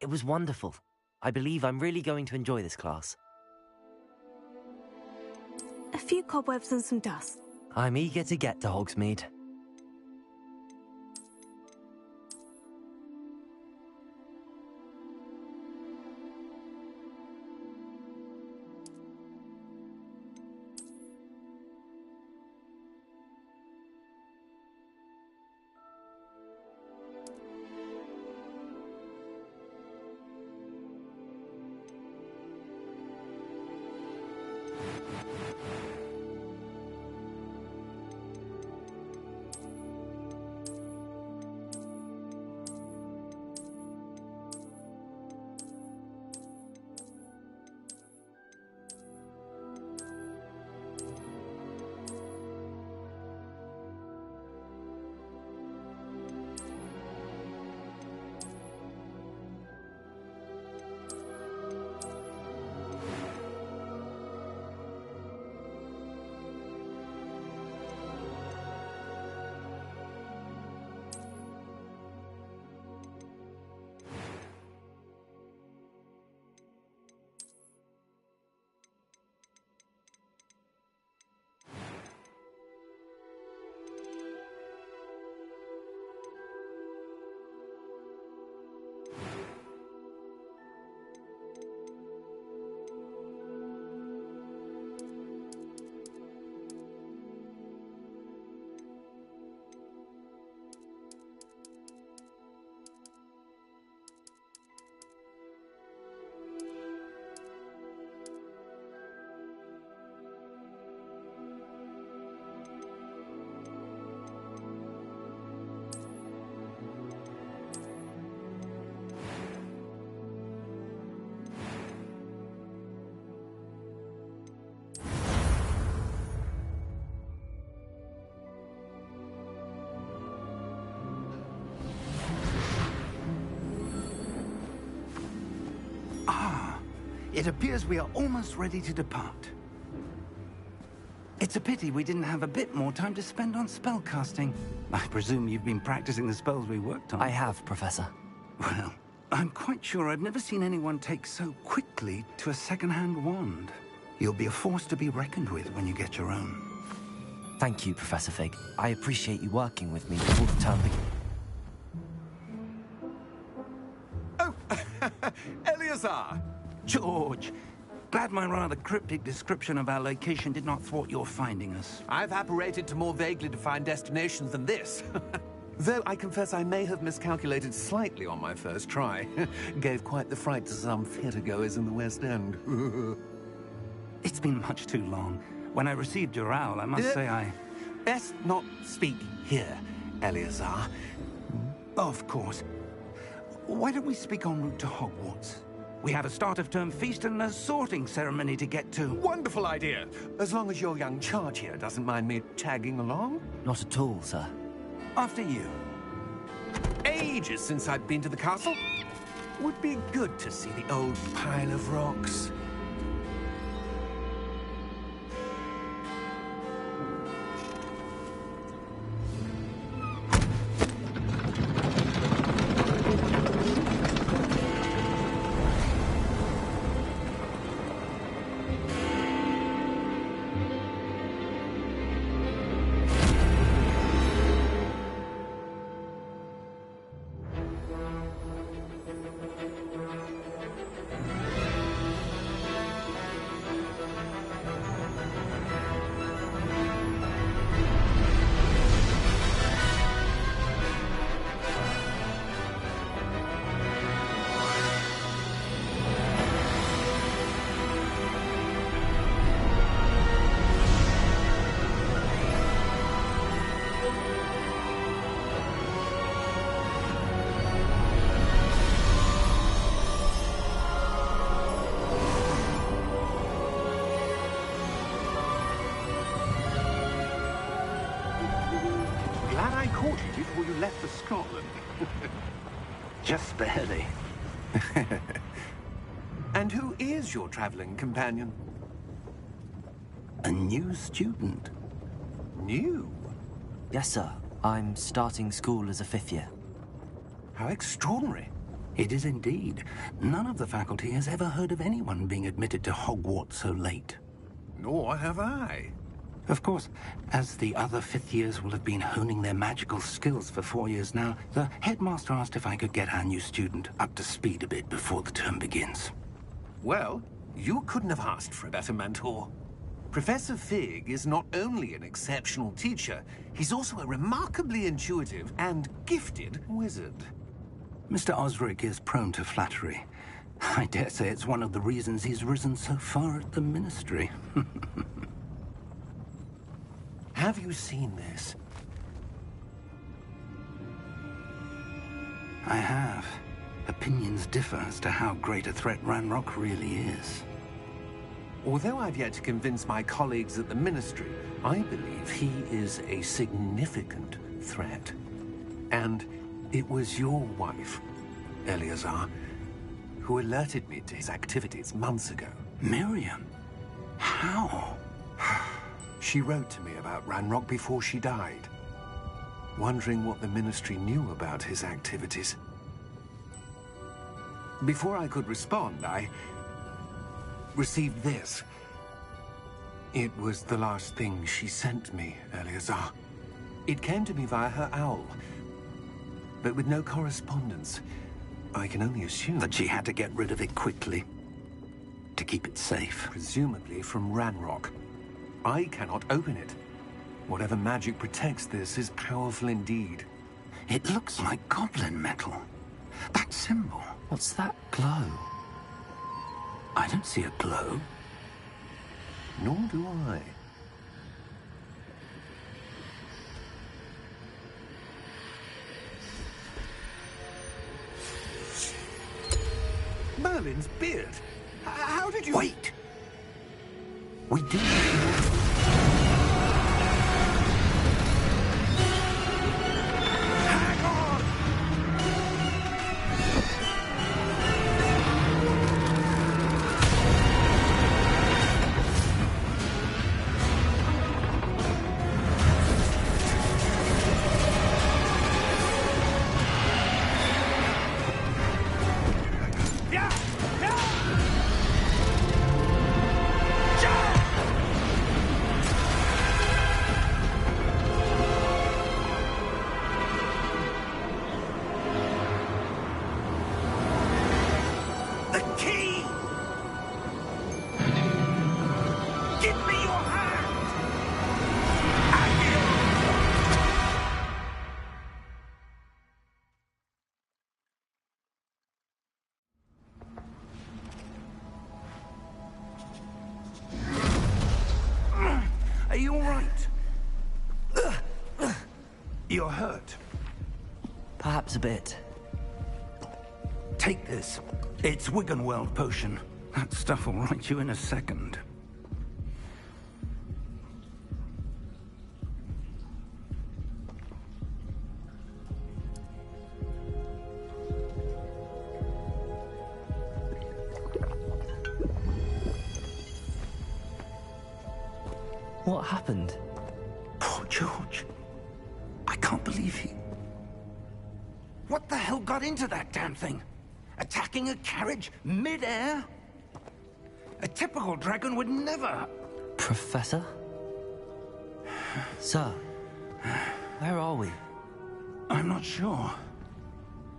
It was wonderful. I believe I'm really going to enjoy this class. A few cobwebs and some dust. I'm eager to get to Hogsmeade. It appears we are almost ready to depart. It's a pity we didn't have a bit more time to spend on spellcasting. I presume you've been practicing the spells we worked on. I have, Professor. Well, I'm quite sure I've never seen anyone take so quickly to a second-hand wand. You'll be a force to be reckoned with when you get your own. Thank you, Professor Fig. I appreciate you working with me before the term begins. Oh, Eleazar! George, glad my rather cryptic description of our location did not thwart your finding us. I've apparated to more vaguely defined destinations than this. Though I confess I may have miscalculated slightly on my first try. Gave quite the fright to some theatregoers in the West End. It's been much too long. When I received your owl, I must say I... Best not speak here, Eleazar. Of course. Why don't we speak en route to Hogwarts? We have a start-of-term feast and a sorting ceremony to get to. Wonderful idea! As long as your young charge here doesn't mind me tagging along. Not at all, sir. After you. Ages since I've been to the castle. Would be good to see the old pile of rocks. Before you left for Scotland. Just barely. And who is your traveling companion? A new student. New? Yes, sir. I'm starting school as a 5th year. How extraordinary. It is indeed. None of the faculty has ever heard of anyone being admitted to Hogwarts so late. Nor have I. Of course, as the other fifth years will have been honing their magical skills for 4 years now, the headmaster asked if I could get our new student up to speed a bit before the term begins. Well, you couldn't have asked for a better mentor. Professor Fig is not only an exceptional teacher, he's also a remarkably intuitive and gifted wizard. Mr. Osric is prone to flattery. I dare say it's one of the reasons he's risen so far at the Ministry. Have you seen this? I have. Opinions differ as to how great a threat Ranrock really is. Although I've yet to convince my colleagues at the Ministry, I believe he is a significant threat. And it was your wife, Eleazar, who alerted me to his activities months ago. Miriam? How? She wrote to me about Ranrock before she died, wondering what the Ministry knew about his activities. Before I could respond, I received this. It was the last thing she sent me, Eleazar. It came to me via her owl, but with no correspondence. I can only assume That she had to get rid of it quickly, to keep it safe. presumably from Ranrock. I cannot open it. Whatever magic protects this is powerful indeed. It looks like goblin metal. That symbol. What's that glow? I don't see a glow. Nor do I. Merlin's beard. How did you... Wait! We do... Hang on! Yeah! Yeah! The key! Give me your hand! Are you all right? You're hurt. Perhaps a bit. Take this. It's Wiggenweld potion. That stuff will right you in a second. What happened? Poor George. I can't believe he... What the hell got into that damn thing? Attacking a carriage mid-air? A typical dragon would never... Professor? Sir, where are we? I'm not sure.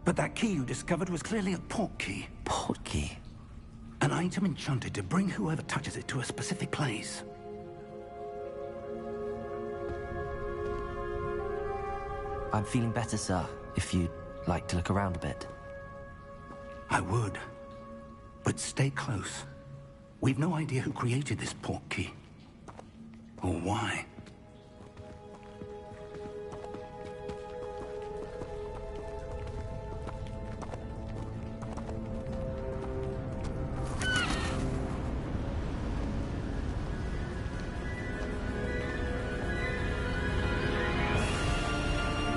But that key you discovered was clearly a port key. Port key? An item enchanted to bring whoever touches it to a specific place. I'm feeling better, sir, if you'd like to look around a bit. I would. But stay close. We've no idea who created this port key. Or why.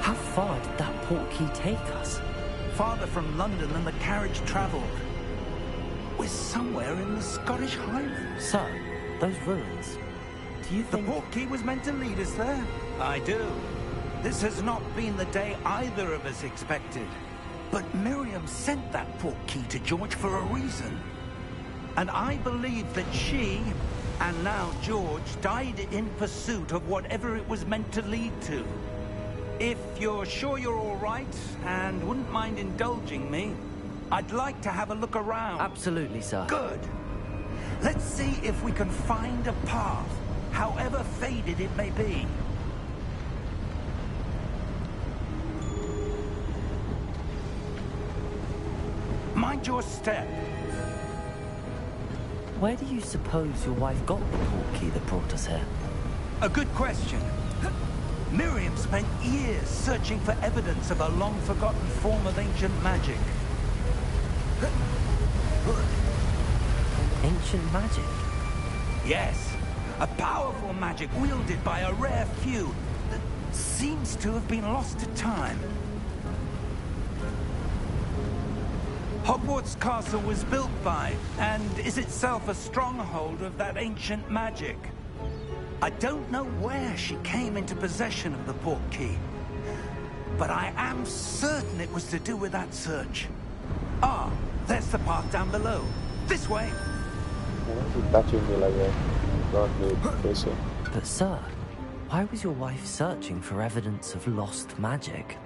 How far did that port key take us? Farther from London than the carriage traveled. We're somewhere in the Scottish Highlands. Sir, those ruins. Do you The think... port key was meant to lead us there. I do. This has not been the day either of us expected. But Miriam sent that portkey to George for a reason. And I believe that she, and now George, died in pursuit of whatever it was meant to lead to. If you're sure you're all right, and wouldn't mind indulging me, I'd like to have a look around. Absolutely, sir. Good. Let's see if we can find a path, however faded it may be. Mind your step. Where do you suppose your wife got the portkey that brought us here? A good question. Miriam spent years searching for evidence of a long-forgotten form of ancient magic. Ancient magic? Yes, a powerful magic wielded by a rare few that seems to have been lost to time. Hogwarts Castle was built by, and is itself a stronghold of that ancient magic. I don't know where she came into possession of the portkey, but I am certain it was to do with that search. Ah, there's the path down below. This way. Touching me like a godly person. But sir, why was your wife searching for evidence of lost magic?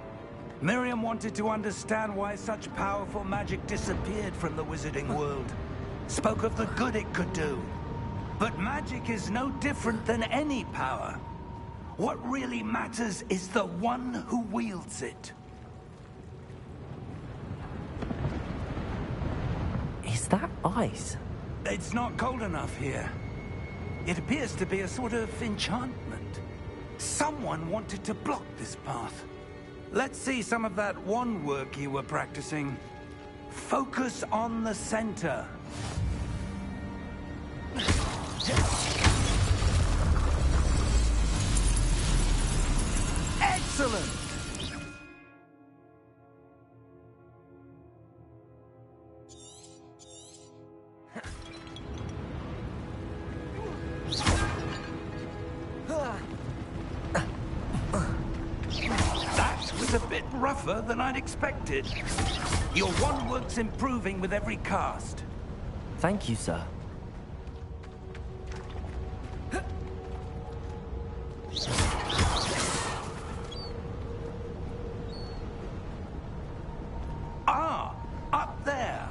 Miriam wanted to understand why such powerful magic disappeared from the wizarding world. Spoke of the good it could do. But magic is no different than any power. What really matters is the one who wields it. Is that ice? It's not cold enough here. It appears to be a sort of enchantment. Someone wanted to block this path. Let's see some of that wand work you were practicing. Focus on the center. Excellent! That was a bit rougher than I'd expected. Your wand work's improving with every cast. Thank you, sir. Ah, up there.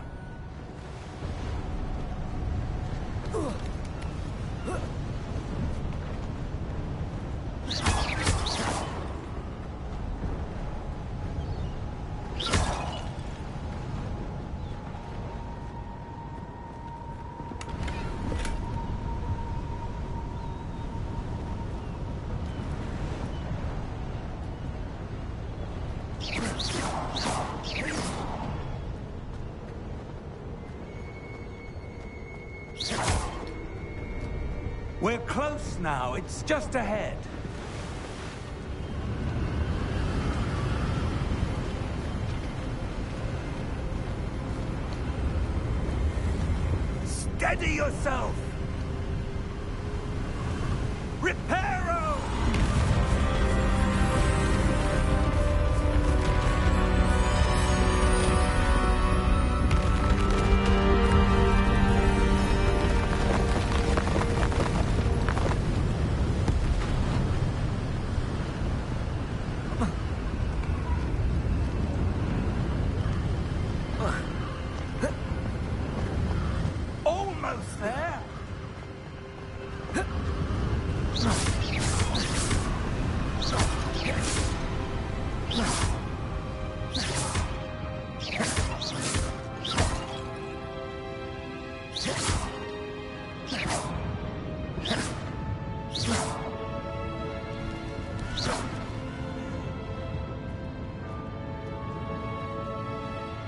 We're close now. It's just ahead. Steady yourself! Reparo! Almost there!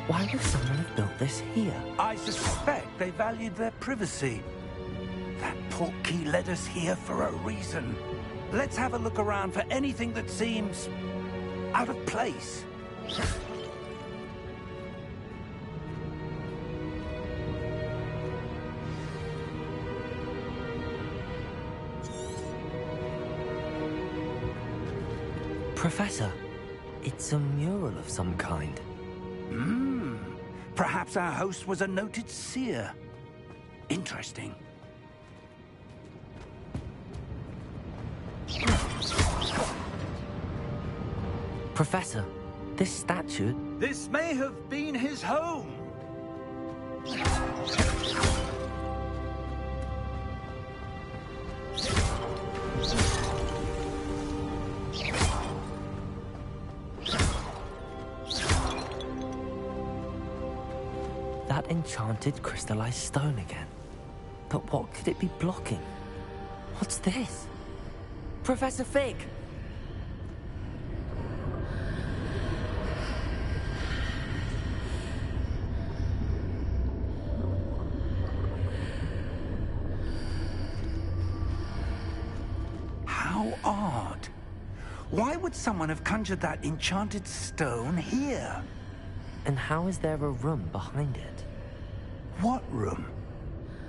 Why would someone have built this here? I suspect they valued their privacy. That portkey led us here for a reason. Let's have a look around for anything that seems out of place. Professor, it's a mural of some kind. Perhaps our host was a noted seer. Interesting. Professor, this statue... This may have been his home. That enchanted crystallized stone again. But what could it be blocking? What's this? Professor Fig! How odd. Why would someone have conjured that enchanted stone here? And how is there a room behind it? What room?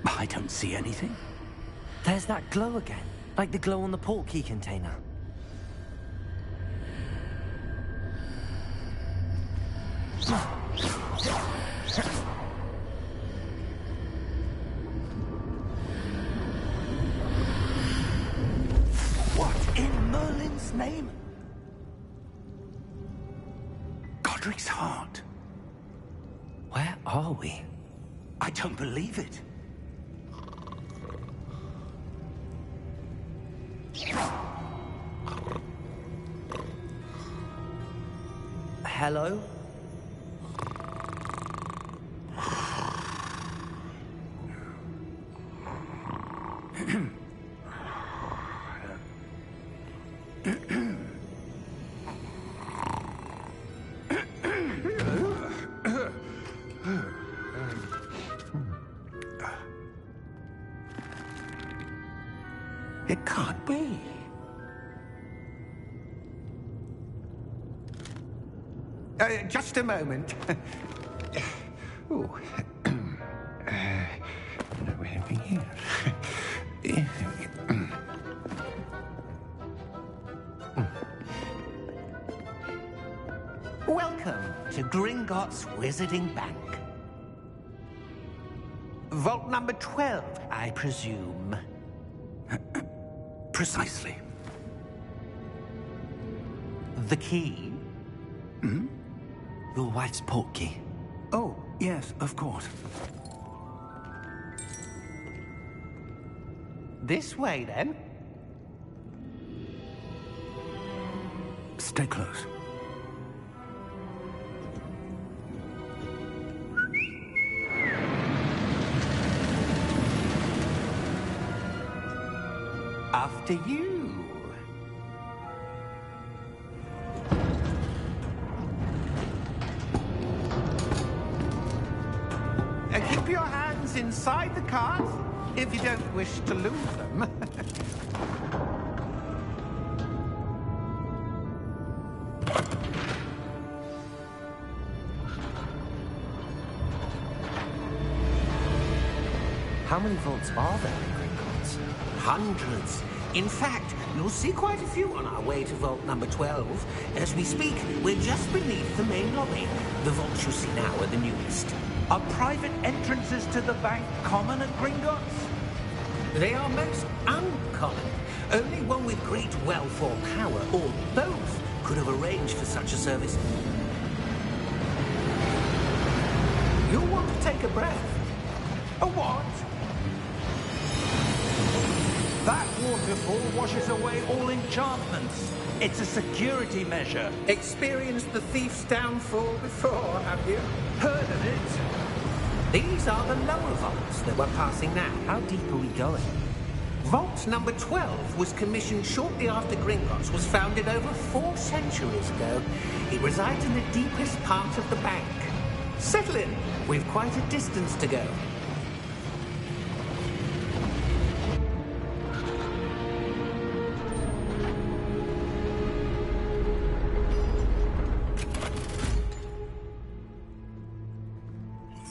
I don't see anything. There's that glow again, like the glow on the portkey container. What in Merlin's name? Godric's heart. Where are we? I don't believe it. Hello? It can't be. Just a moment. Oh. Anything here? Welcome to Gringotts Wizarding Bank. Vault number 12, I presume. Precisely. The key? Your wife's portkey. Oh, yes, of course. This way, then. Stay close. After you. Keep your hands inside the cart if you don't wish to lose them. How many vaults are there in Gringotts? Hundreds. In fact, you'll see quite a few on our way to vault number 12. As we speak, we're just beneath the main lobby. The vaults you see now are the newest. Are private entrances to the bank common at Gringotts? They are most uncommon. Only one with great wealth or power, or both, could have arranged for such a service. You'll want to take a breath. A what? That waterfall washes away all enchantments. It's a security measure. Experienced the thief's downfall before, have you? Heard of it? These are the lower vaults that we're passing now. How deep are we going? Vault number 12 was commissioned shortly after Gringotts was founded over 4 centuries ago. It resides in the deepest part of the bank. Settle in. We've quite a distance to go.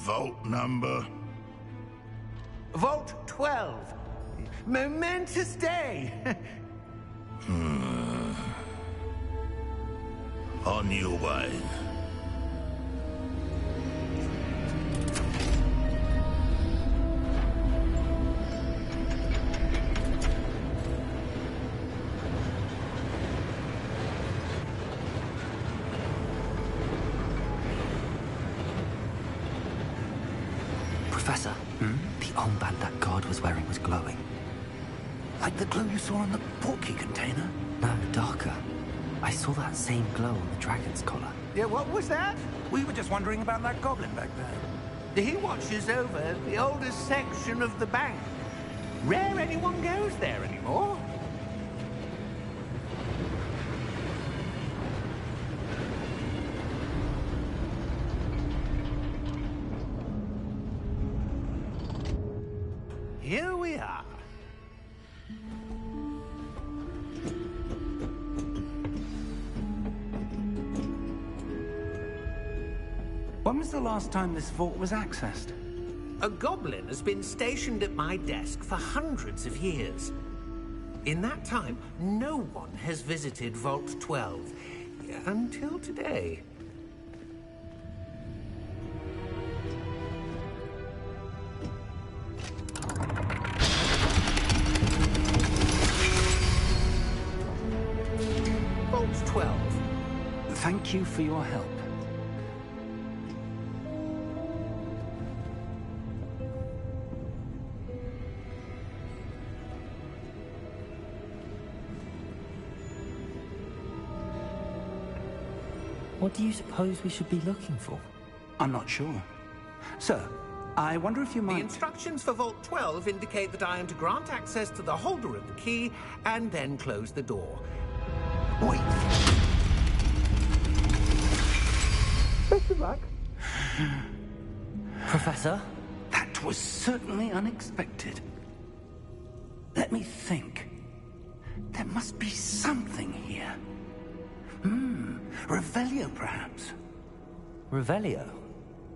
Vault number? Vault 12. Momentous day. On your way. armband that guard was wearing was glowing. Like the glow you saw on the portkey container? No, darker. I saw that same glow on the dragon's collar. Yeah, what was that? We were just wondering about that goblin back there. He watches over the oldest section of the bank. Rare anyone goes there anymore. Here we are. When was the last time this vault was accessed? A goblin has been stationed at my desk for hundreds of years. In that time, no one has visited Vault 12 until today. Vault 12. Thank you for your help. What do you suppose we should be looking for? I'm not sure. Sir, I wonder if you The might... instructions for Vault 12 indicate that I am to grant access to the holder of the key and then close the door. Wait. Best of luck. Professor? That was certainly unexpected. Let me think. There must be something here. Revelio, perhaps? Revelio?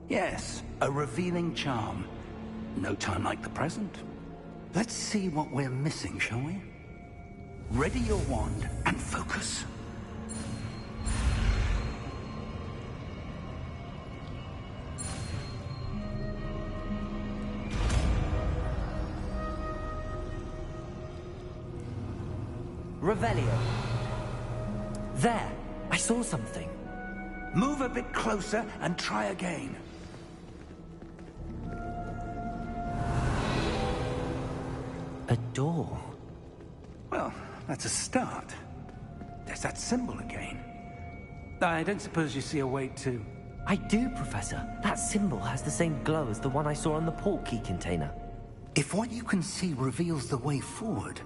Yes, a revealing charm. No time like the present. Let's see what we're missing, shall we? Ready your wand and focus. Revelio. There! I saw something. Move a bit closer and try again. A door. Well, that's a start. There's that symbol again. I don't suppose you see a way to... I do, Professor. That symbol has the same glow as the one I saw on the portkey container. If what you can see reveals the way forward,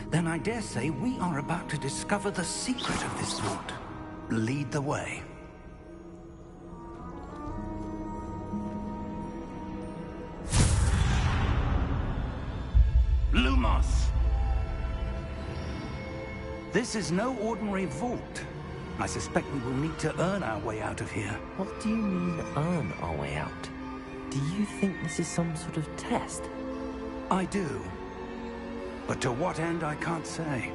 then I dare say we are about to discover the secret of this vault. Lead the way. Lumos! This is no ordinary vault. I suspect we will need to earn our way out of here. What do you mean, earn our way out? Do you think this is some sort of test? I do. But to what end, I can't say.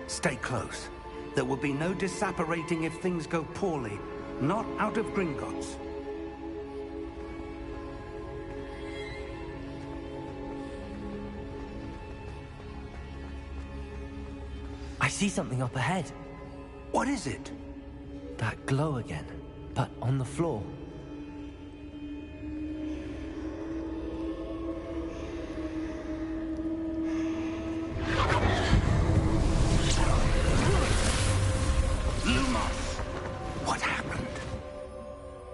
Stay close. There will be no disapparating if things go poorly. Not out of Gringotts. I see something up ahead. What is it? That glow again, but on the floor. Lumos! What happened?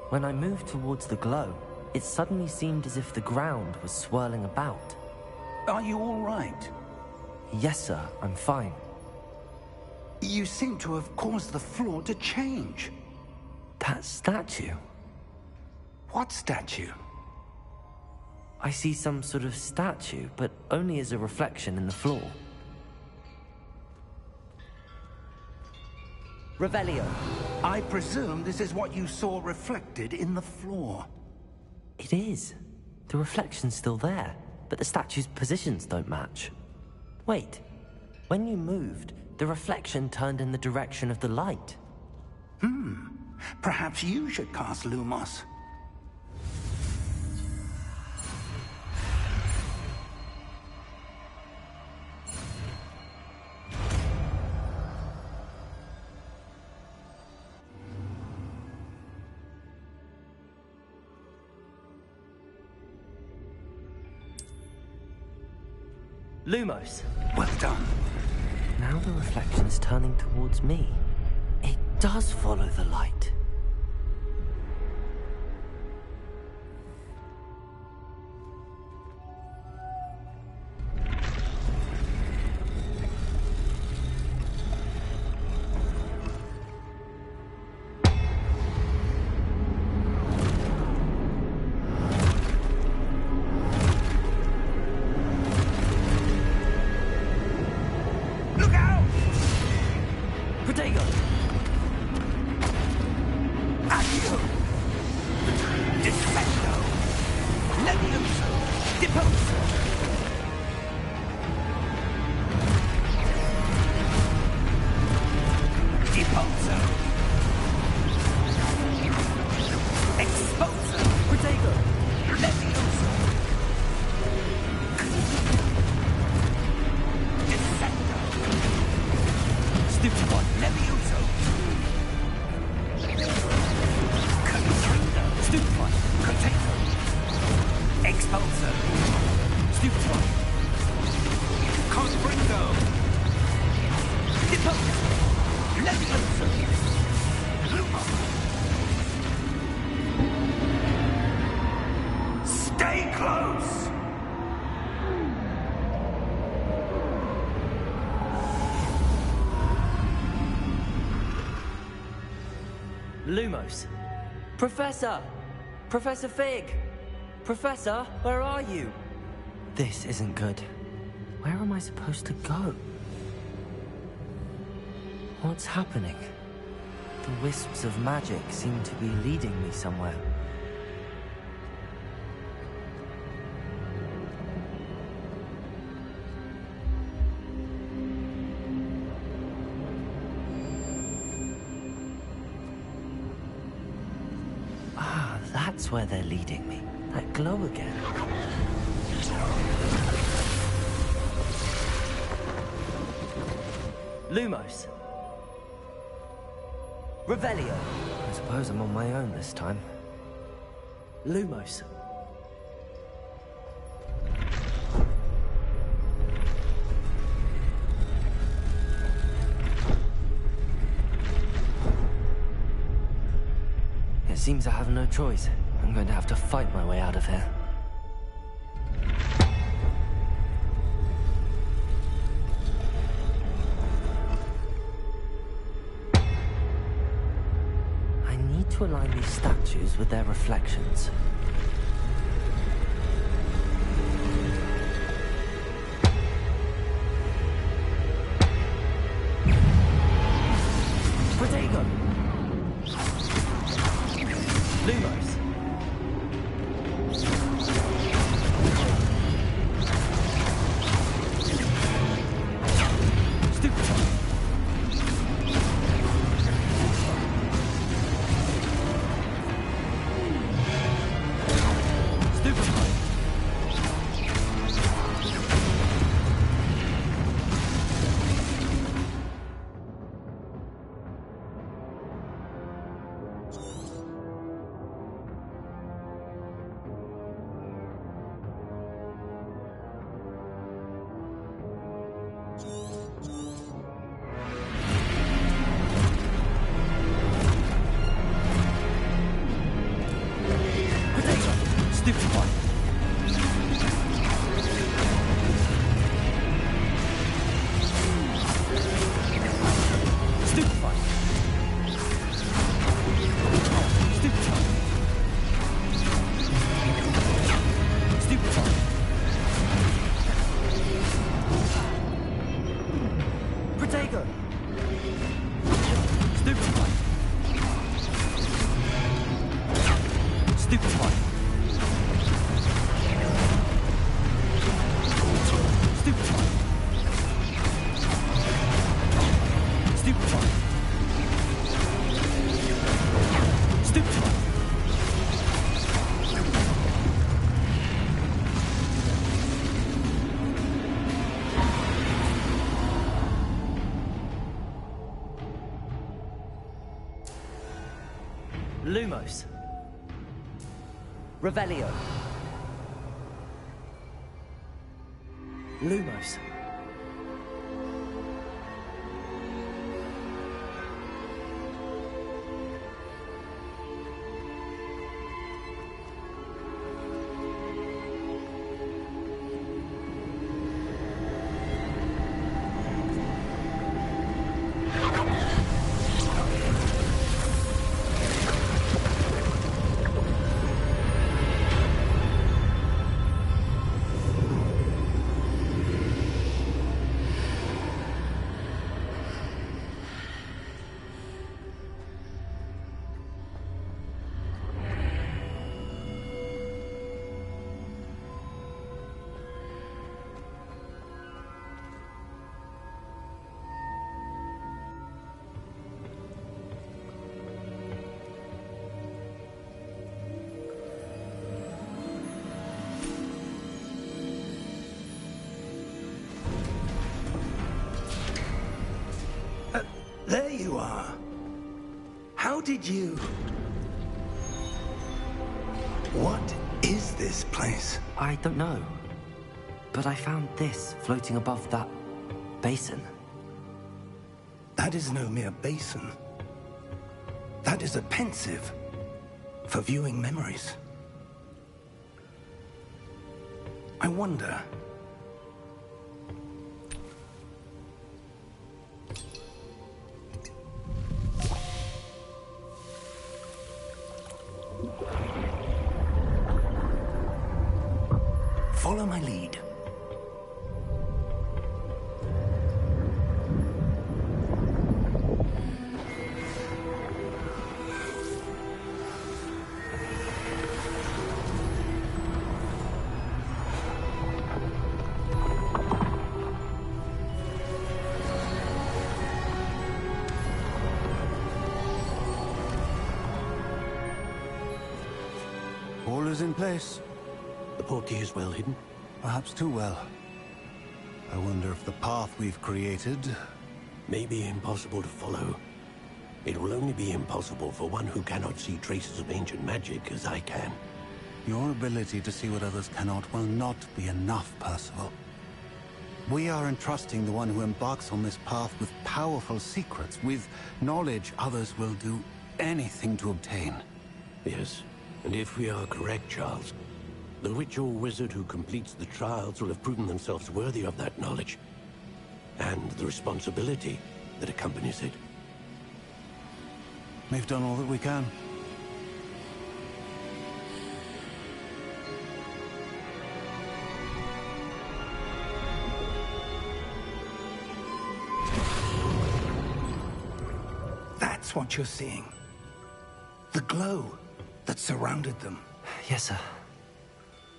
When I moved towards the glow, it suddenly seemed as if the ground was swirling about. Are you all right? Yes, sir, I'm fine. You seem to have caused the floor to change. That statue. What statue? I see some sort of statue, but only as a reflection in the floor. Revelio. I presume this is what you saw reflected in the floor. It is. The reflection's still there, but the statue's positions don't match. Wait. When you moved, the reflection turned in the direction of the light. Perhaps you should cast Lumos. Lumos. Well done. Now the reflection is turning towards me. It does follow the light. Stay close! Lumos. Professor! Professor Fig! Professor, where are you? This isn't good. Where am I supposed to go? What's happening? The wisps of magic seem to be leading me somewhere. Ah, that's where they're leading me. That glow again. Lumos. Revelio. I suppose I'm on my own this time. Lumos. It seems I have no choice. I'm going to have to fight my way out of here. To align these statues with their reflections. Protego! Lumos. Stupid. Lumos. Revelio. Lumos. There you are. How did you... What is this place? I don't know. But I found this floating above that basin. That is no mere basin. That is a pensive for viewing memories. I wonder... Follow my lead. All is in place. The portkey is well hidden. Perhaps too well. I wonder if the path we've created... May be impossible to follow. It will only be impossible for one who cannot see traces of ancient magic as I can. Your ability to see what others cannot will not be enough, Percival. We are entrusting the one who embarks on this path with powerful secrets, with knowledge others will do anything to obtain. Yes, and if we are correct, Charles, the witch or wizard who completes the trials will have proven themselves worthy of that knowledge, and the responsibility that accompanies it. We've done all that we can. That's what you're seeing. The glow that surrounded them. Yes, sir.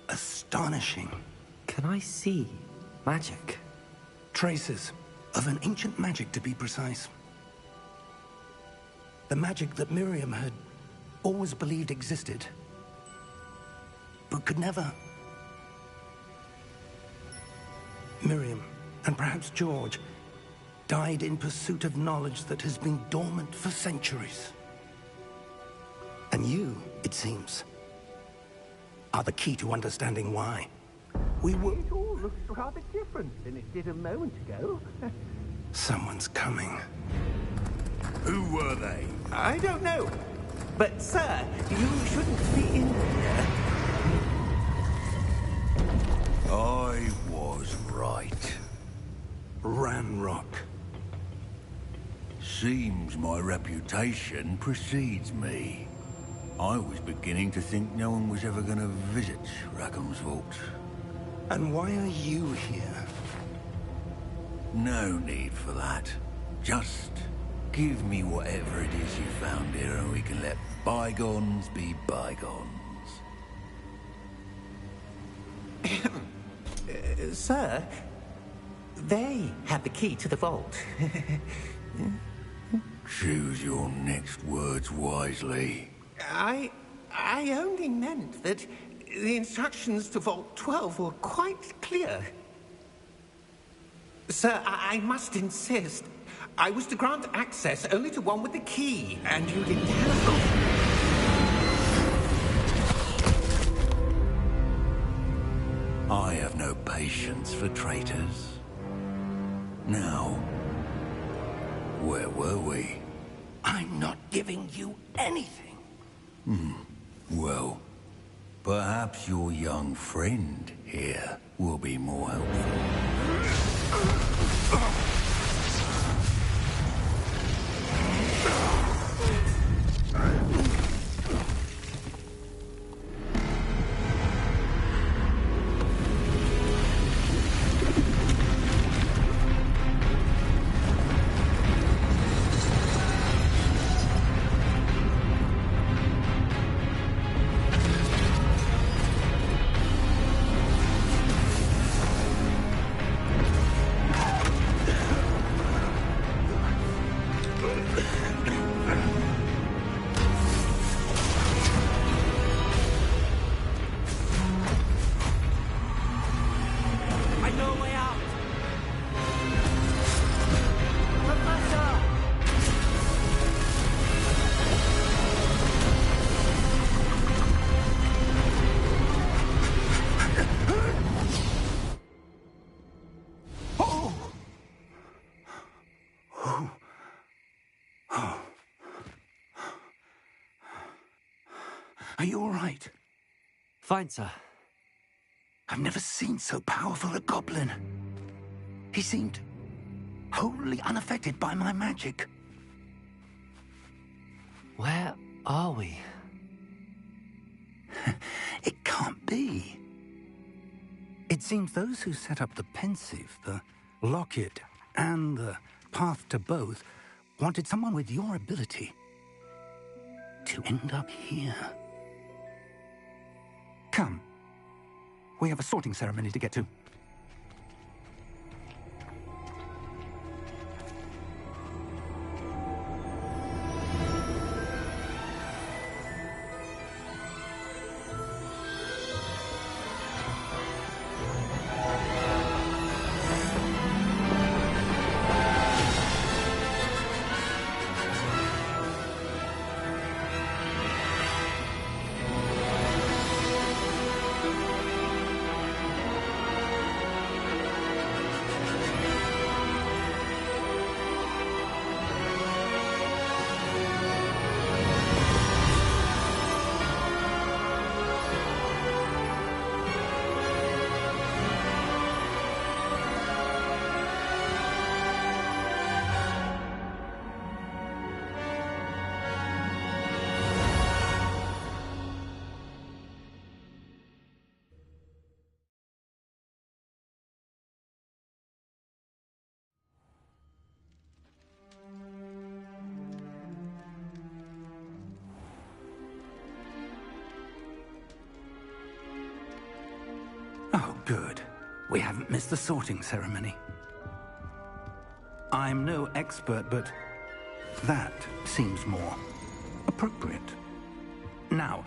Astonishing. Can I see magic? Traces of an ancient magic, to be precise. The magic that Miriam had always believed existed, but could never. Miriam, and perhaps George, died in pursuit of knowledge that has been dormant for centuries. And you, it seems, are the key to understanding why. We were... It all looks rather different than it did a moment ago. Someone's coming. Who were they? I don't know. But, sir, you shouldn't be in here. I was right. Ranrock. Seems my reputation precedes me. I was beginning to think no one was ever going to visit Rackham's Vault. And why are you here? No need for that. Just give me whatever it is you found here and we can let bygones be bygones. Sir, they have the key to the vault. Choose your next words wisely. I only meant that the instructions to Vault 12 were quite clear. Sir, I must insist. I was to grant access only to one with the key, and you didn't have... I have no patience for traitors. Now, where were we? I'm not giving you anything. Well, perhaps your young friend here will be more helpful. Are you all right? Fine, sir. I've never seen so powerful a goblin. He seemed wholly unaffected by my magic. Where are we? It can't be. It seems those who set up the pensive, the locket, and the path to both wanted someone with your ability to end up here. Come. We have a sorting ceremony to get to. Oh, good. We haven't missed the sorting ceremony. I'm no expert, but that seems more appropriate. Now,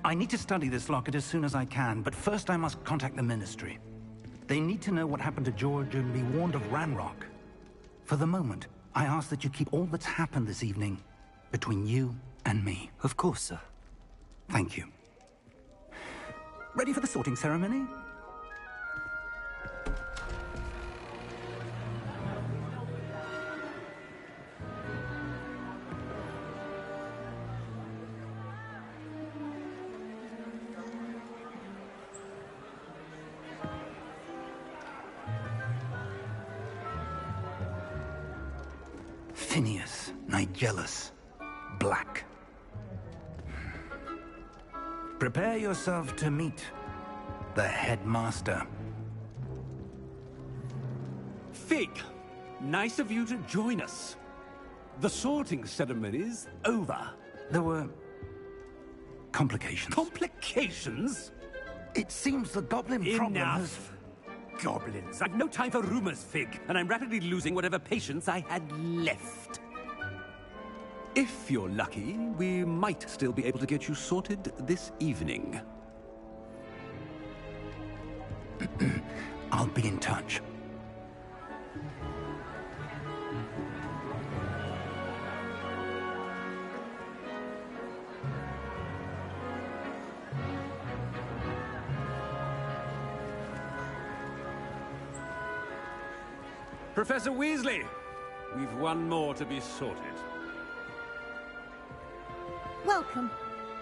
I need to study this locket as soon as I can, but first I must contact the Ministry. They need to know what happened to George and be warned of Ranrock. For the moment, I ask that you keep all that's happened this evening between you and me. Of course, sir. Thank you. Ready for the sorting ceremony? Phineas, Nigellus, Black. Prepare yourself to meet the headmaster. Fig, nice of you to join us. The sorting ceremony's over. There were complications. Complications? It seems the goblin problem has... Enough. Goblins. I've no time for rumors, Fig, and I'm rapidly losing whatever patience I had left. If you're lucky, we might still be able to get you sorted this evening. I'll be in touch. Professor Weasley, we've one more to be sorted. Welcome.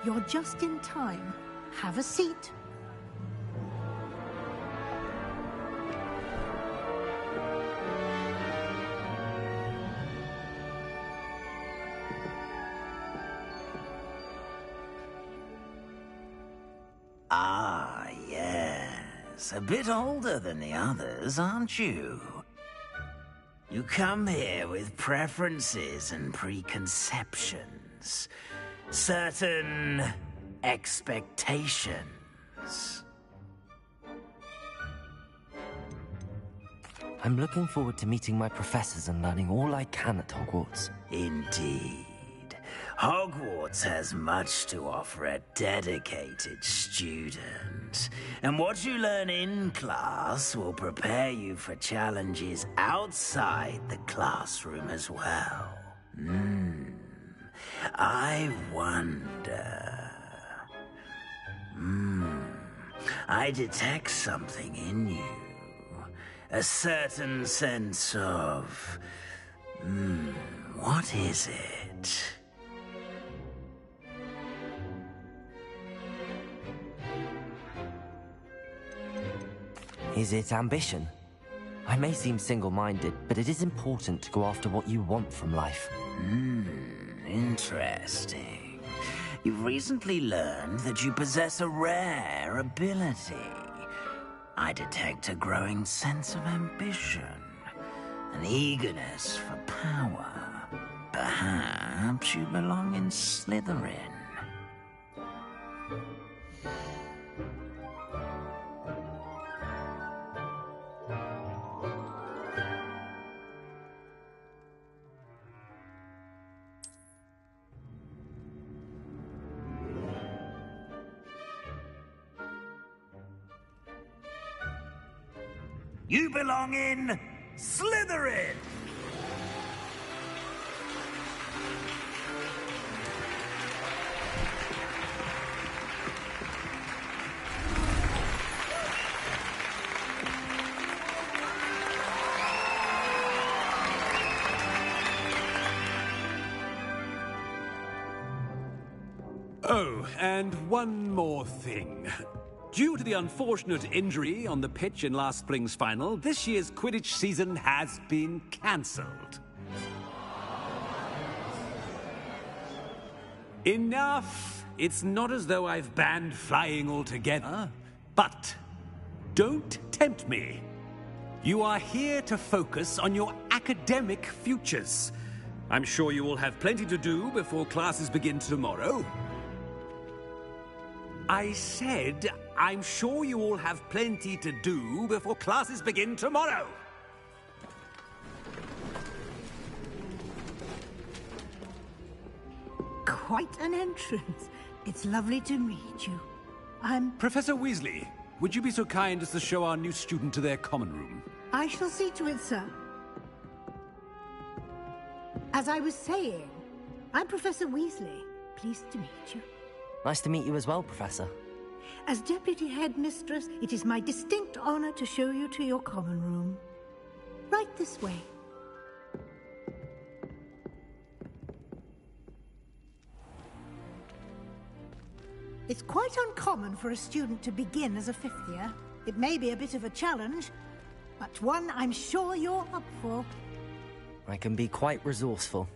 You're just in time. Have a seat. Ah, yes. A bit older than the others, aren't you? You come here with preferences and preconceptions. Certain expectations. I'm looking forward to meeting my professors and learning all I can at Hogwarts. Indeed. Hogwarts has much to offer a dedicated student. And what you learn in class will prepare you for challenges outside the classroom as well. I wonder... I detect something in you. A certain sense of... what is it? Is it ambition? I may seem single-minded, but it is important to go after what you want from life. Interesting. You've recently learned that you possess a rare ability. I detect a growing sense of ambition, an eagerness for power. Perhaps you belong in Slytherin. You belong in Slytherin! Oh, and one more thing. Due to the unfortunate injury on the pitch in last spring's final, this year's Quidditch season has been cancelled. Enough! It's not as though I've banned flying altogether, but don't tempt me. You are here to focus on your academic futures. I'm sure you will have plenty to do before classes begin tomorrow. I said, I'm sure you all have plenty to do before classes begin tomorrow. Quite an entrance. It's lovely to meet you. I'm... Professor Weasley, would you be so kind as to show our new student to their common room? I shall see to it, sir. As I was saying, I'm Professor Weasley. Pleased to meet you. Nice to meet you as well, Professor. As Deputy Headmistress, it is my distinct honor to show you to your common room. Right this way. It's quite uncommon for a student to begin as a fifth year. It may be a bit of a challenge, but one I'm sure you're up for. I can be quite resourceful.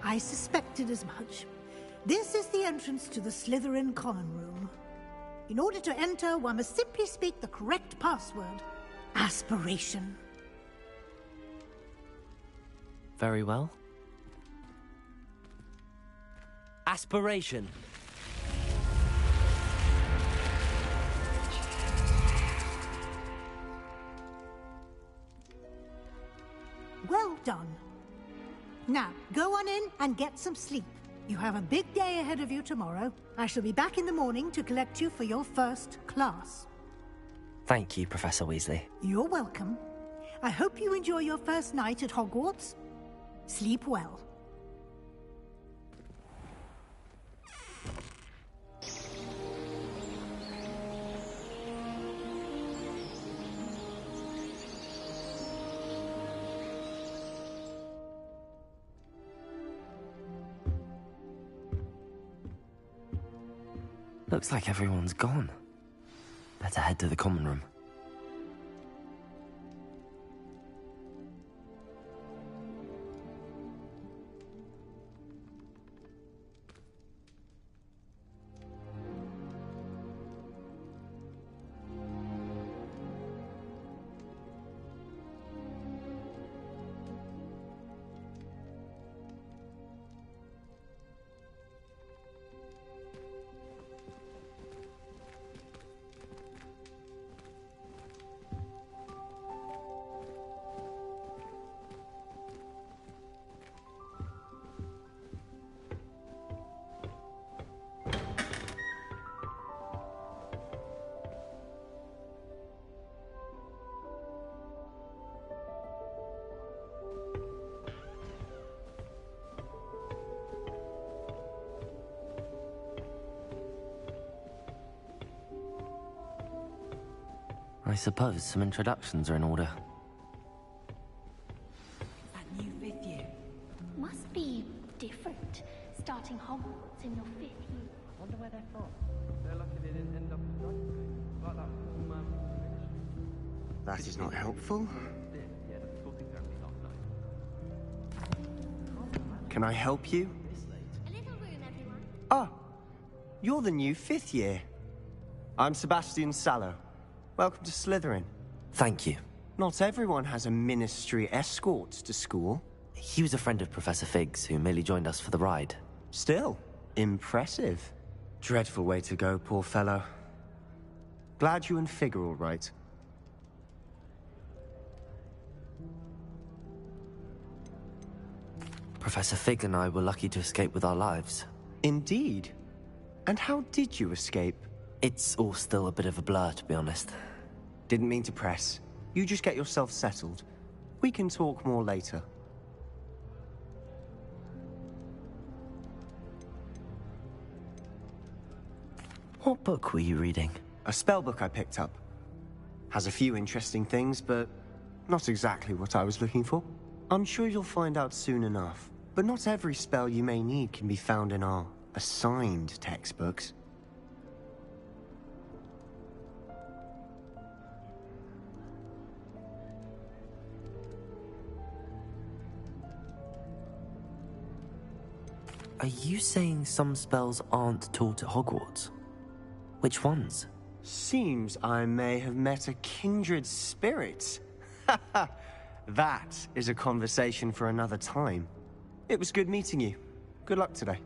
I suspected as much. This is the entrance to the Slytherin common room. In order to enter, one must simply speak the correct password. Aspiration. Very well. Aspiration. Well done. Now, go on in and get some sleep. You have a big day ahead of you tomorrow. I shall be back in the morning to collect you for your first class. Thank you, Professor Weasley. You're welcome. I hope you enjoy your first night at Hogwarts. Sleep well. Looks like everyone's gone. Better head to the common room. I suppose some introductions are in order. That new fifth year must be different. Starting Hogwarts in your 5th year. Wonder where they're from. They're lucky they didn't end up like that poor man. That is not helpful. Can I help you? A little room, everyone. Ah, you're the new 5th year. I'm Sebastian Sallow. Welcome to Slytherin. Thank you. Not everyone has a ministry escort to school. He was a friend of Professor Fig's who merely joined us for the ride. Still, impressive. Dreadful way to go, poor fellow. Glad you and Fig are all right. Professor Fig and I were lucky to escape with our lives. Indeed. And how did you escape? It's all still a bit of a blur, to be honest. Didn't mean to press. You just get yourself settled. We can talk more later. What book were you reading? A spell book I picked up. Has a few interesting things, but not exactly what I was looking for. I'm sure you'll find out soon enough. But not every spell you may need can be found in our assigned textbooks. Are you saying some spells aren't taught at Hogwarts? Which ones? Seems I may have met a kindred spirit. That is a conversation for another time. It was good meeting you. Good luck today.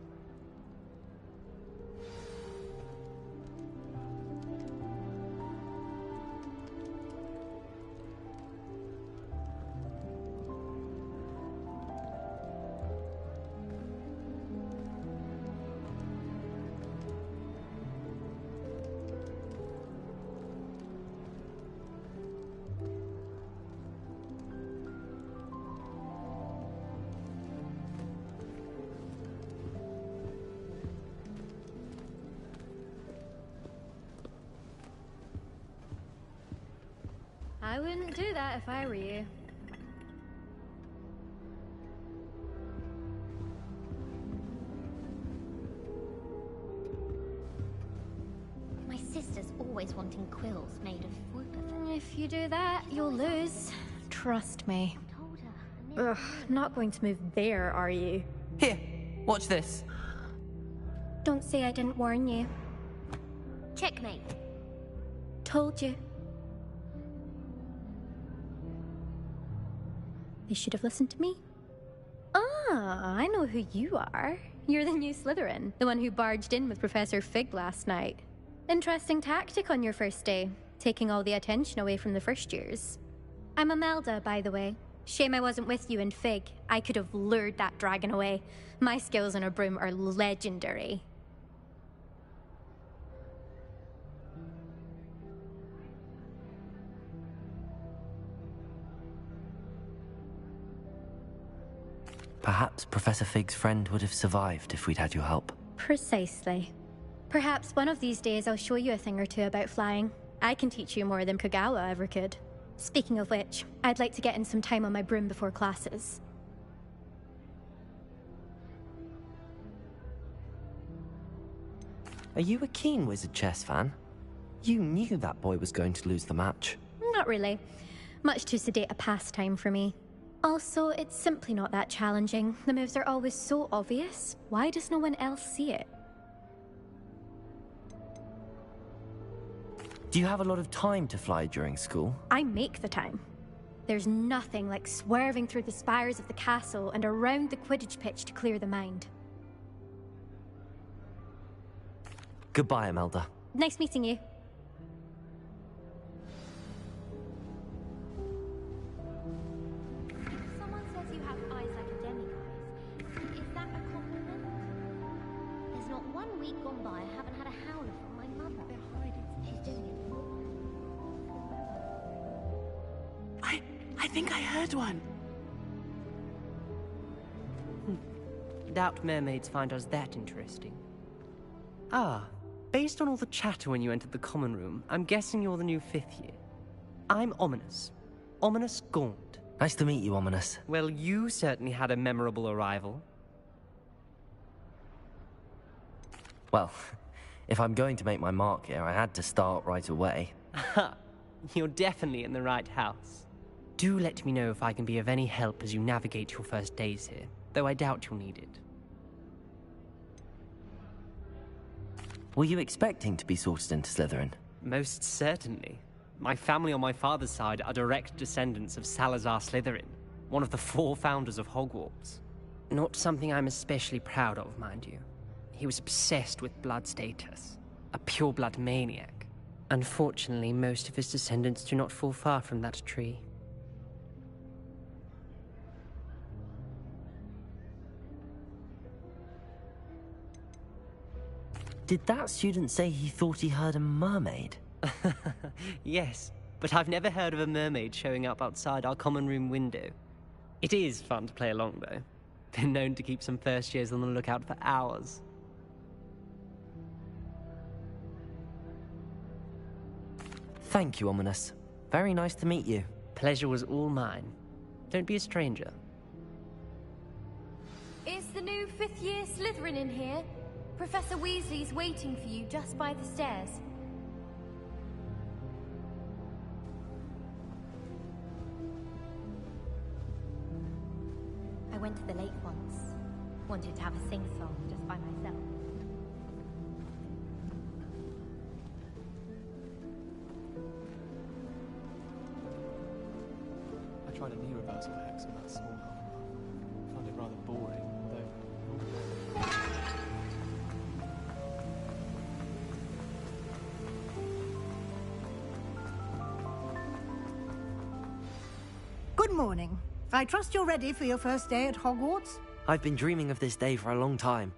I wouldn't do that if I were you. My sister's always wanting quills made of whoop effect. If you do that, you'll lose. Trust me. Ugh, not going to move there, are you? Here, watch this. Don't say I didn't warn you. Checkmate. Told you. They should have listened to me. Ah, I know who you are. You're the new Slytherin, the one who barged in with Professor Fig last night. Interesting tactic on your first day, taking all the attention away from the first years. I'm Imelda, by the way. Shame I wasn't with you in Fig. I could have lured that dragon away. My skills on a broom are legendary. Perhaps Professor Fig's friend would have survived if we'd had your help. Precisely. Perhaps one of these days I'll show you a thing or two about flying. I can teach you more than Kagawa ever could. Speaking of which, I'd like to get in some time on my broom before classes. Are you a keen Wizard chess fan? You knew that boy was going to lose the match. Not really. Much too sedate a pastime for me. Also, it's simply not that challenging. The moves are always so obvious. Why does no one else see it? Do you have a lot of time to fly during school? I make the time. There's nothing like swerving through the spires of the castle and around the Quidditch pitch to clear the mind. Goodbye, Imelda. Nice meeting you. Someone says you have eyes like a demiguise. Is that a compliment? There's not 1 week gone by I haven't had a howler from my mother. They're hiding. She's doing it. I think I heard one. Doubt mermaids find us that interesting. Ah, based on all the chatter when you entered the common room, I'm guessing you're the new 5th year. I'm Ominous. Ominous Gaunt. Nice to meet you, Ominous. Well, you certainly had a memorable arrival. Well, if I'm going to make my mark here, I had to start right away. Ha! You're definitely in the right house. Do let me know if I can be of any help as you navigate your first days here, though I doubt you'll need it. Were you expecting to be sorted into Slytherin? Most certainly. My family on my father's side are direct descendants of Salazar Slytherin, one of the 4 founders of Hogwarts. Not something I'm especially proud of, mind you. He was obsessed with blood status, a pure-blood maniac. Unfortunately, most of his descendants do not fall far from that tree. Did that student say he thought he heard a mermaid? Yes, but I've never heard of a mermaid showing up outside our common room window. It is fun to play along, though. Been known to keep some first years on the lookout for hours. Thank you, Ominous. Very nice to meet you. Pleasure was all mine. Don't be a stranger. Is the new 5th year Slytherin in here? Professor Weasley's waiting for you just by the stairs. I went to the lake once. Wanted to have a sing-song just by myself. I tried a knee reversal hex in that small half. Found it rather boring, though. Good morning. I trust you're ready for your first day at Hogwarts? I've been dreaming of this day for a long time.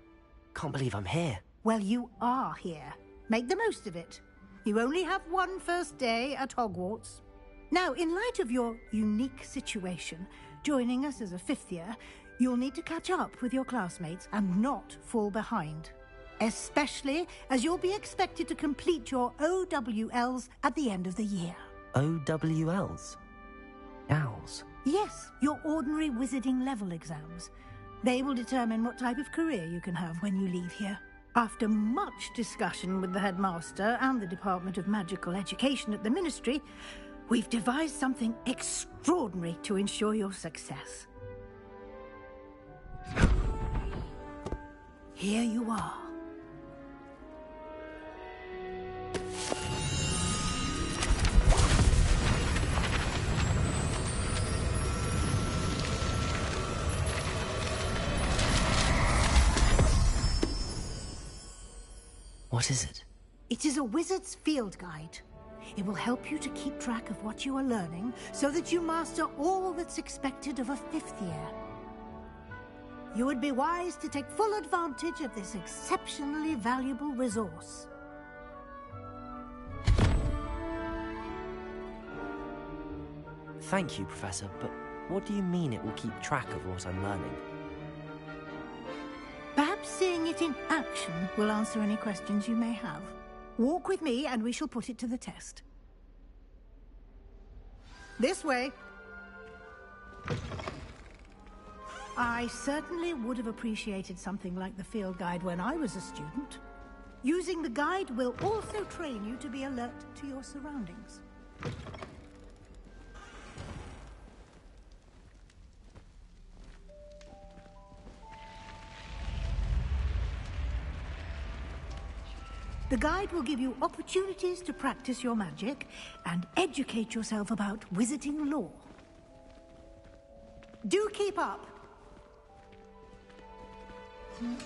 Can't believe I'm here. Well, you are here. Make the most of it. You only have one first day at Hogwarts. Now, in light of your unique situation, joining us as a 5th year, you'll need to catch up with your classmates and not fall behind. Especially as you'll be expected to complete your OWLs at the end of the year. OWLs? Owls? Yes, your ordinary wizarding level exams. They will determine what type of career you can have when you leave here. After much discussion with the headmaster and the Department of Magical Education at the Ministry, we've devised something extraordinary to ensure your success. Here you are. What is it? It is a wizard's field guide. It will help you to keep track of what you are learning so that you master all that's expected of a 5th year. You would be wise to take full advantage of this exceptionally valuable resource. Thank you, Professor, but what do you mean it will keep track of what I'm learning? Perhaps seeing it in action will answer any questions you may have. Walk with me and we shall put it to the test. This way. I certainly would have appreciated something like the field guide when I was a student. Using the guide will also train you to be alert to your surroundings. The guide will give you opportunities to practice your magic and educate yourself about wizarding lore. Do keep up!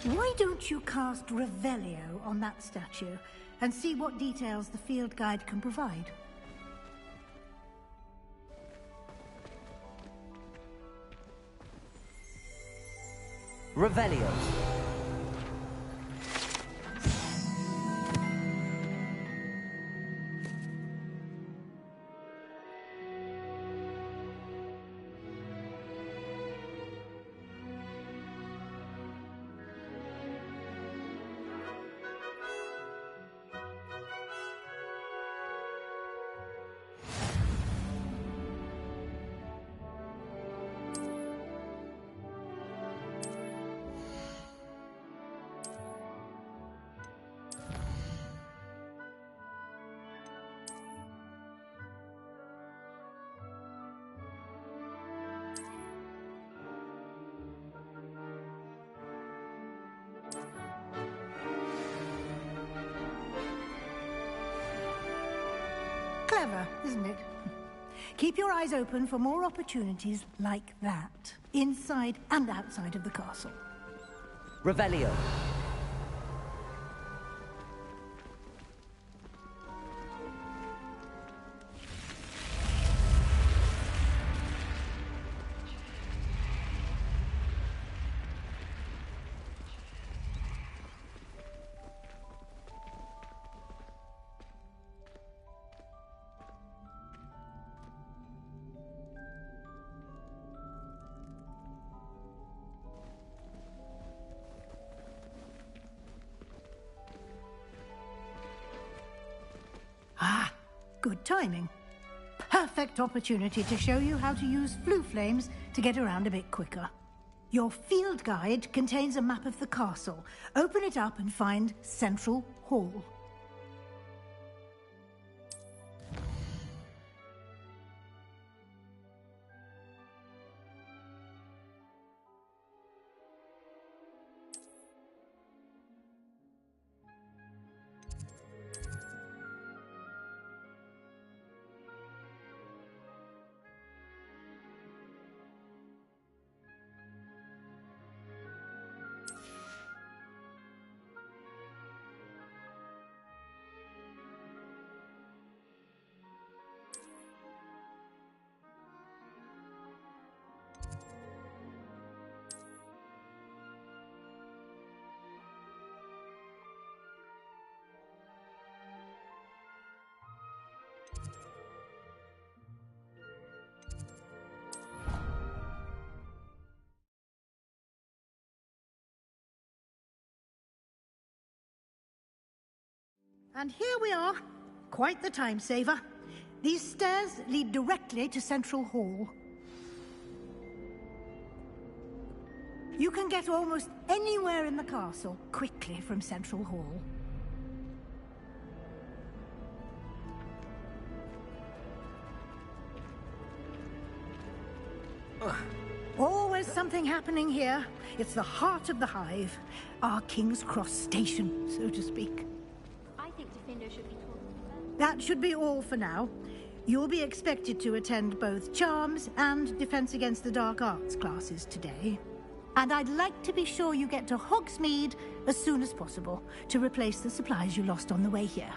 Why don't you cast Revelio on that statue and see what details the field guide can provide? Revelio. Clever, isn't it? Keep your eyes open for more opportunities like that, inside and outside of the castle. Revelio. Ah, good timing. Perfect opportunity to show you how to use flue flames to get around a bit quicker. Your field guide contains a map of the castle. Open it up and find Central Hall. And here we are. Quite the time saver. These stairs lead directly to Central Hall. You can get almost anywhere in the castle quickly from Central Hall. Always something happening here. It's the heart of the hive. Our King's Cross station, so to speak. I think Defender should be taught. That should be all for now. You'll be expected to attend both Charms and Defense Against the Dark Arts classes today. And I'd like to be sure you get to Hogsmeade as soon as possible to replace the supplies you lost on the way here.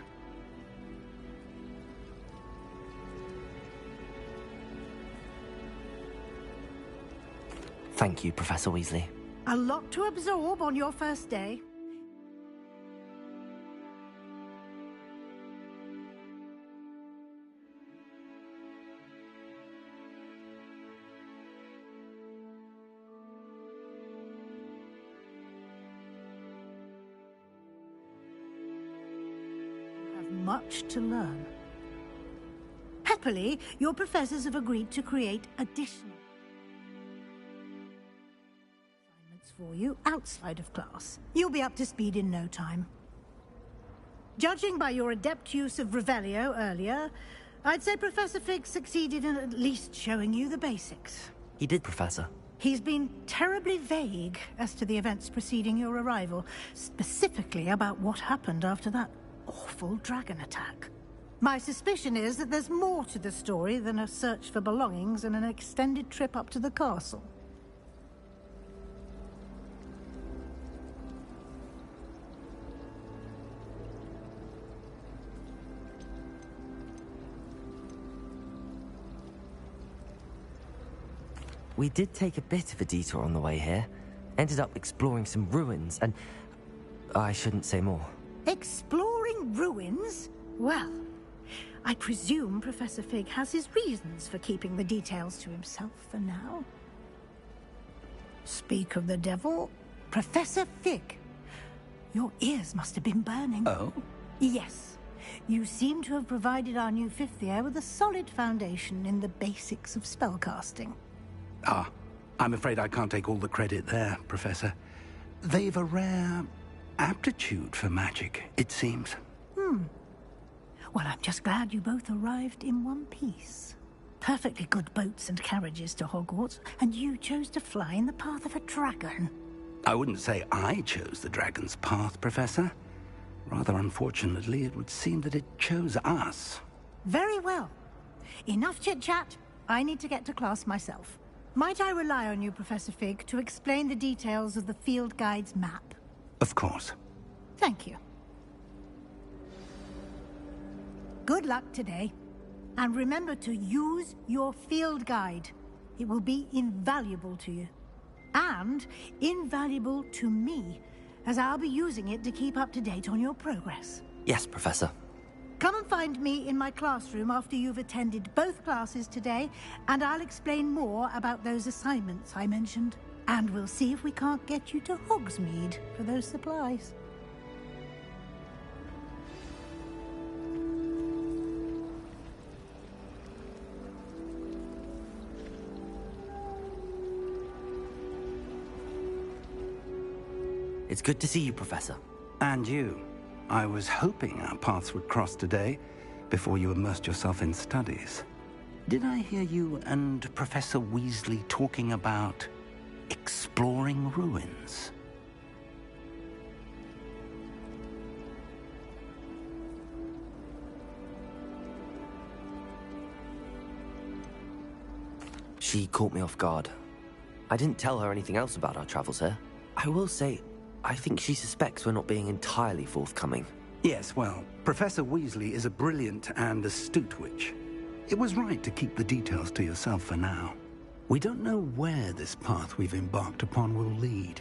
Thank you, Professor Weasley. A lot to absorb on your first day. You have much to learn. Happily, your professors have agreed to create additional for you outside of class. You'll be up to speed in no time. Judging by your adept use of Revelio earlier, I'd say Professor Fig succeeded in at least showing you the basics. He did, Professor. He's been terribly vague as to the events preceding your arrival, specifically about what happened after that awful dragon attack. My suspicion is that there's more to the story than a search for belongings and an extended trip up to the castle. We did take a bit of a detour on the way here. Ended up exploring some ruins and... I shouldn't say more. Exploring ruins? Well, I presume Professor Fig has his reasons for keeping the details to himself for now. Speak of the devil, Professor Fig. Your ears must have been burning. Oh? Yes. You seem to have provided our new fifth year with a solid foundation in the basics of spellcasting. Ah, I'm afraid I can't take all the credit there, Professor. They've a rare aptitude for magic, it seems. Well, I'm just glad you both arrived in one piece. Perfectly good boats and carriages to Hogwarts, and you chose to fly in the path of a dragon. I wouldn't say I chose the dragon's path, Professor. Rather unfortunately, it would seem that it chose us. Very well. Enough chit-chat. I need to get to class myself. Might I rely on you, Professor Fig, to explain the details of the field guide's map? Of course. Thank you. Good luck today. And remember to use your field guide. It will be invaluable to you. And invaluable to me, as I'll be using it to keep up to date on your progress. Yes, Professor. Come and find me in my classroom after you've attended both classes today, and I'll explain more about those assignments I mentioned. And we'll see if we can't get you to Hogsmeade for those supplies. It's good to see you, Professor. And you. I was hoping our paths would cross today, before you immersed yourself in studies. Did I hear you and Professor Weasley talking about exploring ruins? She caught me off guard. I didn't tell her anything else about our travels here. I will say, I think she suspects we're not being entirely forthcoming. Yes, well, Professor Weasley is a brilliant and astute witch. It was right to keep the details to yourself for now. We don't know where this path we've embarked upon will lead.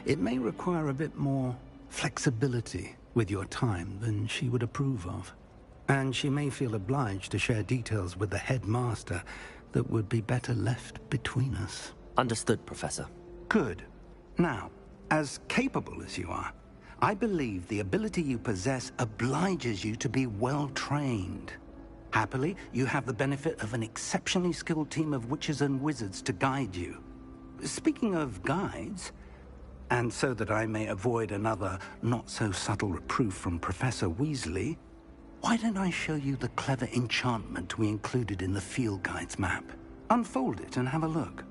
It may require a bit more flexibility with your time than she would approve of. And she may feel obliged to share details with the headmaster that would be better left between us. Understood, Professor. Good. Now, as capable as you are, I believe the ability you possess obliges you to be well-trained. Happily, you have the benefit of an exceptionally skilled team of witches and wizards to guide you. Speaking of guides, and so that I may avoid another not-so-subtle reproof from Professor Weasley, why don't I show you the clever enchantment we included in the field guide's map? Unfold it and have a look.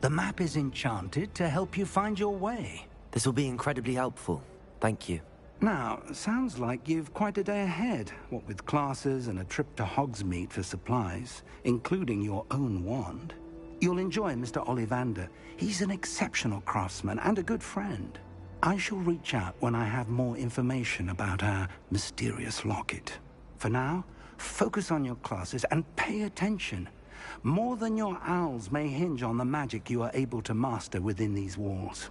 The map is enchanted to help you find your way. This will be incredibly helpful. Thank you. Now, sounds like you've quite a day ahead, what with classes and a trip to Hogsmeade for supplies, including your own wand. You'll enjoy Mr. Ollivander. He's an exceptional craftsman and a good friend. I shall reach out when I have more information about our mysterious locket. For now, focus on your classes and pay attention. More than your owls may hinge on the magic you are able to master within these walls.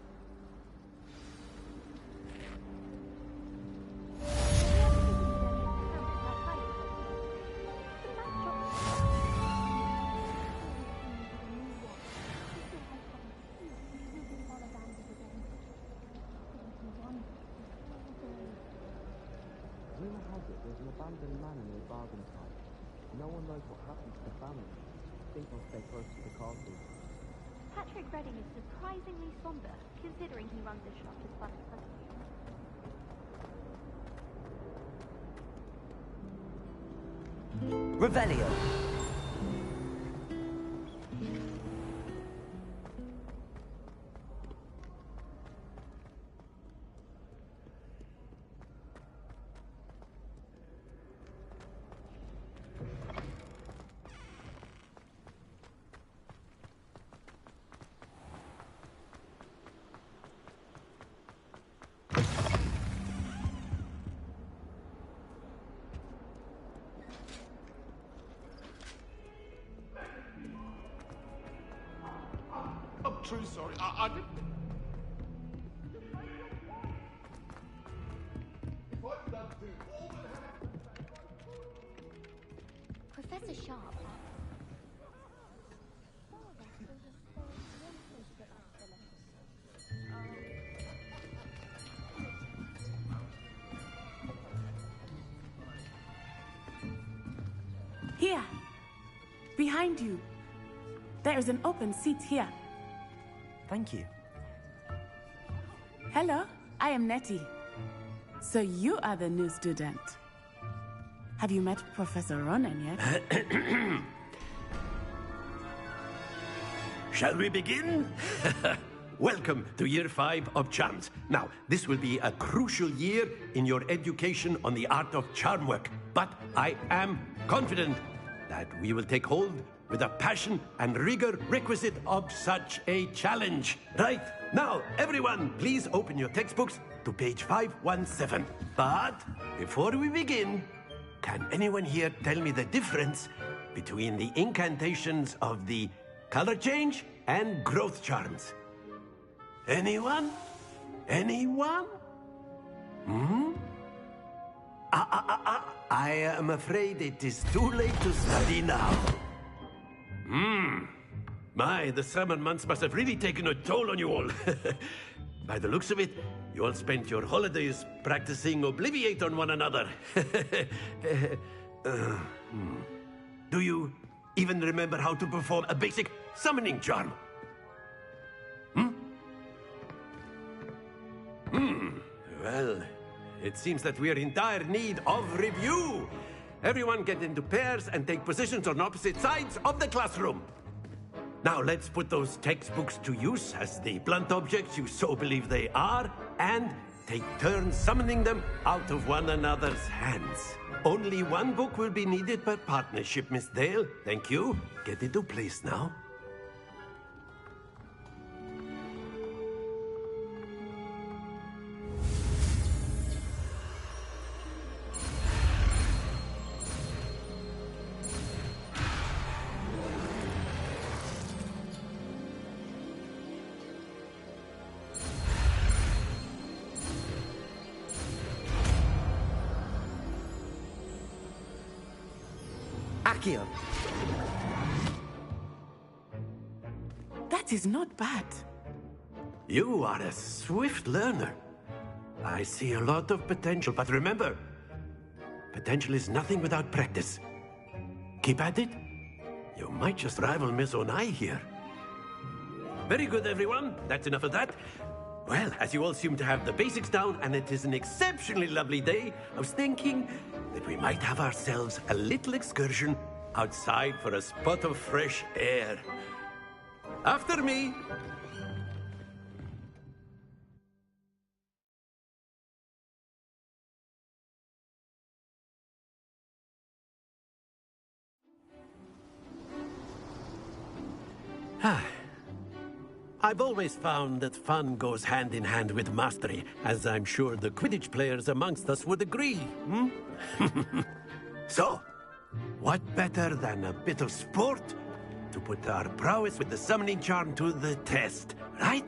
Rumor has it there's an abandoned manor near Barganside. No one knows what happened to the family. I think they'll stay close to the castle. Patrick Redding is surprisingly somber, considering he runs a shop as fun as possible. Revelio. I'm truly sorry. I didn't... Professor Sharp. Here. Behind you. There is an open seat here. Thank you. Hello, I am Nettie. So you are the new student. Have you met Professor Ronan yet? Shall we begin? Welcome to Year 5 of Charms. Now, this will be a crucial year in your education on the art of charm work. But I am confident that we will take hold with the passion and rigor requisite of such a challenge. Right, now, everyone, please open your textbooks to page 517. But before we begin, can anyone here tell me the difference between the incantations of the color change and growth charms? Anyone? Anyone? Hmm? I am afraid it is too late to study now. My, the summer months must have really taken a toll on you all. By the looks of it, you all spent your holidays practicing Obliviate on one another. Do you even remember how to perform a basic summoning charm? Well, it seems that we are in dire need of review. Everyone get into pairs and take positions on opposite sides of the classroom. Now let's put those textbooks to use as the blunt objects you so believe they are, and take turns summoning them out of one another's hands. Only one book will be needed per partnership, Miss Dale. Thank you. Get into place now. Accio. That is not bad. You are a swift learner. I see a lot of potential, but remember, potential is nothing without practice. Keep at it. You might just rival Miss Onai here. Very good, everyone. That's enough of that. Well, as you all seem to have the basics down, and it is an exceptionally lovely day, I was thinking that we might have ourselves a little excursion outside for a spot of fresh air. After me. I've always found that fun goes hand in hand with mastery, as I'm sure the Quidditch players amongst us would agree, So, what better than a bit of sport to put our prowess with the summoning charm to the test, right?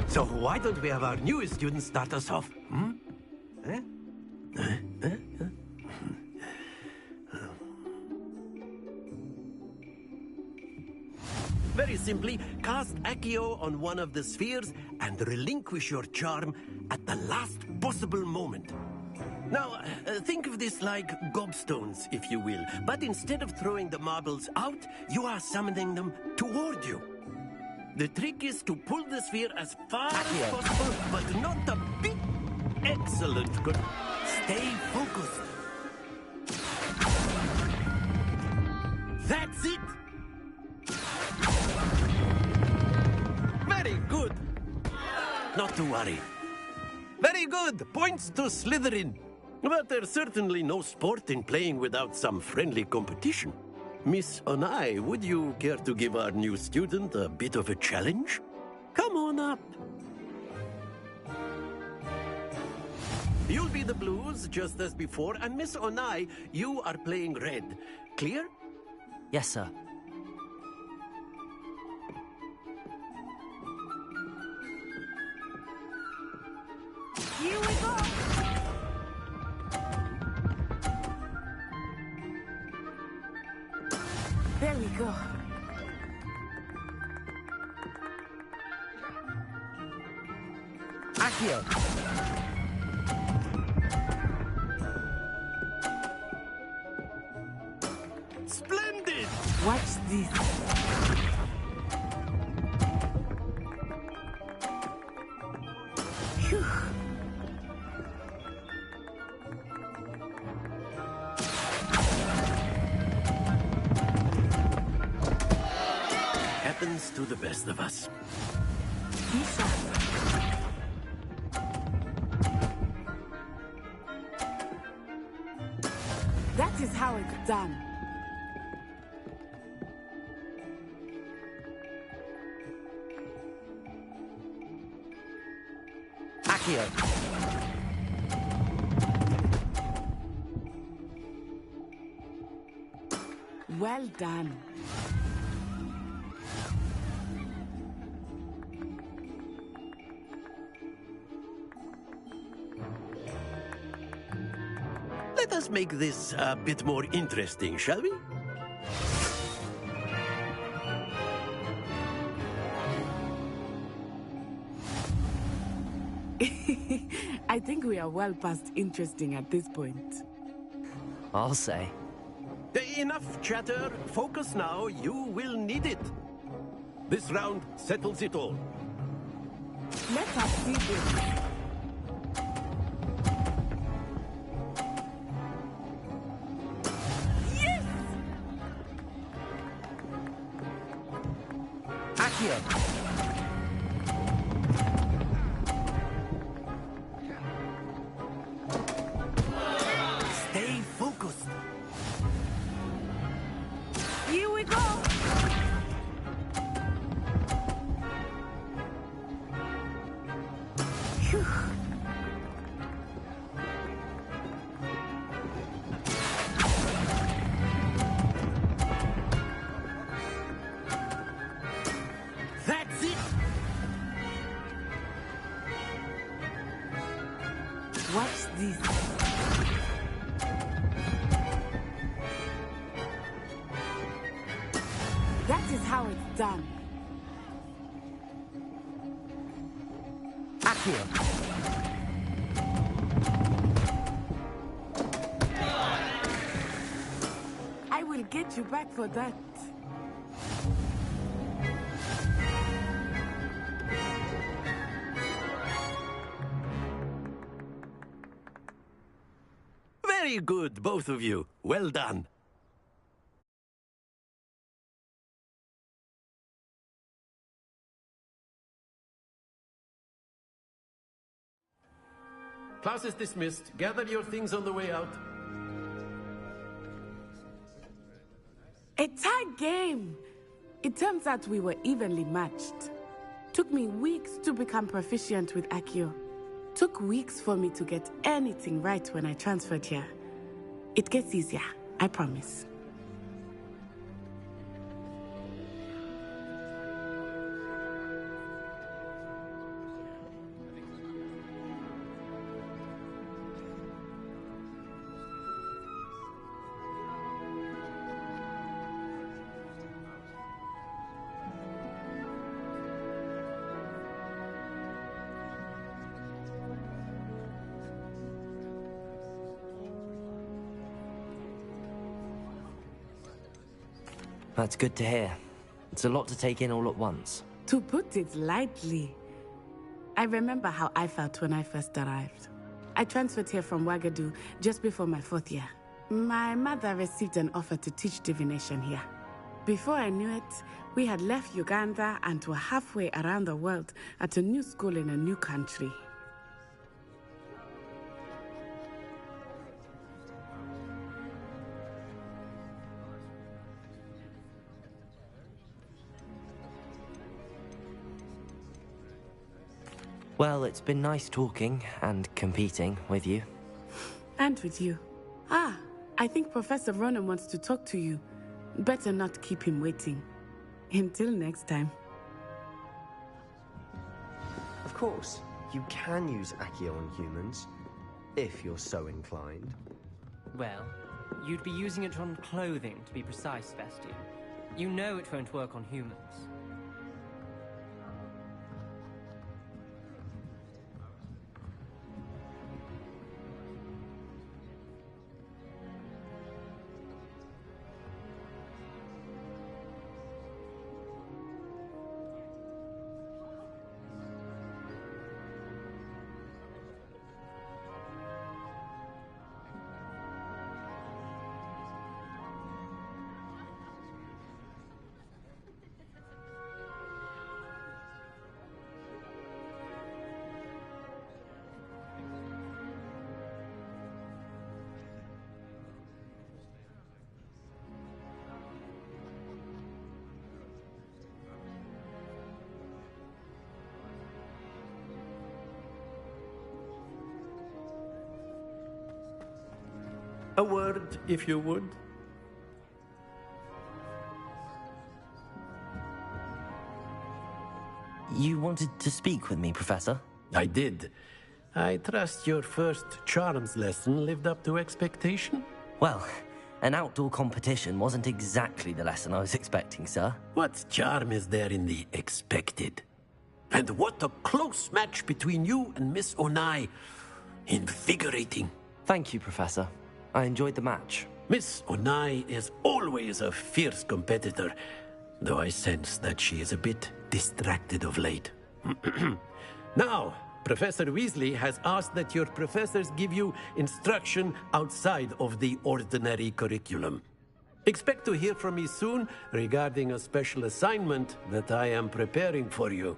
So why don't we have our newest student start us off? Very simply, cast Accio on one of the spheres and relinquish your charm at the last possible moment. Now, think of this like gobstones, if you will. But instead of throwing the marbles out, you are summoning them toward you. The trick is to pull the sphere as far as possible, but not a bit. Excellent. Good. Stay focused. That's it. Very good. Not to worry. Very good. Points to Slytherin. But there's certainly no sport in playing without some friendly competition. Miss Onai, would you care to give our new student a bit of a challenge? Come on up. You'll be the blues, just as before, and Miss Onai, you are playing red. Clear? Yes, sir. Here we go! There we go. Accio! Splendid! Watch this. Phew. Happens to the best of us. That is how it's done. Accio! Well done. Let us make this a bit more interesting, shall we? I think we are well past interesting at this point. I'll say. Enough chatter. Focus now. You will need it. This round settles it all. Let us see this. Yes! Accio! Stay focused. Here we go! Phew. That's it. Watch this. That is how it's done. Accio! I will get you back for that. Very good, both of you. Well done. Class is dismissed. Gather your things on the way out. A tag game! It turns out we were evenly matched. Took me weeks to become proficient with Accio. Took weeks for me to get anything right when I transferred here. It gets easier, I promise. That's good to hear. It's a lot to take in all at once. To put it lightly, I remember how I felt when I first arrived. I transferred here from Wagadu just before my 4th year. My mother received an offer to teach divination here. Before I knew it, we had left Uganda and were halfway around the world at a new school in a new country. Well, it's been nice talking and competing with you. And with you. Ah, I think Professor Ronan wants to talk to you. Better not keep him waiting. Until next time. Of course, you can use Accio on humans, if you're so inclined. Well, you'd be using it on clothing, to be precise, Sebastian. You know it won't work on humans. A word, if you would. You wanted to speak with me, Professor? I did. I trust your first charms lesson lived up to expectation? Well, an outdoor competition wasn't exactly the lesson I was expecting, sir. What charm is there in the expected? And what a close match between you and Miss Onai. Invigorating. Thank you, Professor. I enjoyed the match. Miss Onai is always a fierce competitor, though I sense that she is a bit distracted of late. Now, Professor Weasley has asked that your professors give you instruction outside of the ordinary curriculum. Expect to hear from me soon regarding a special assignment that I am preparing for you.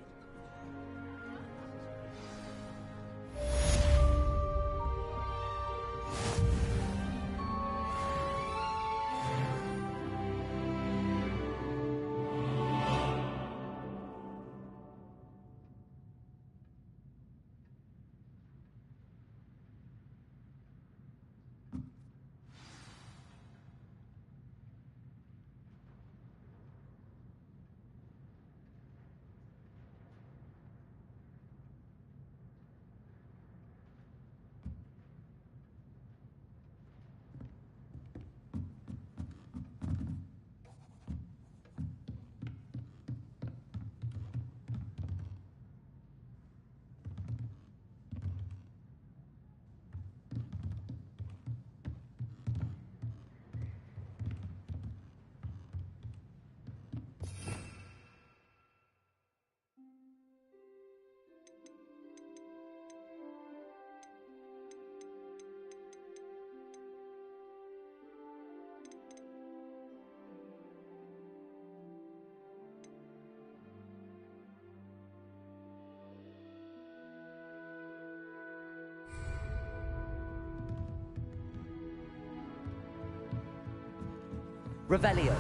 Revelio.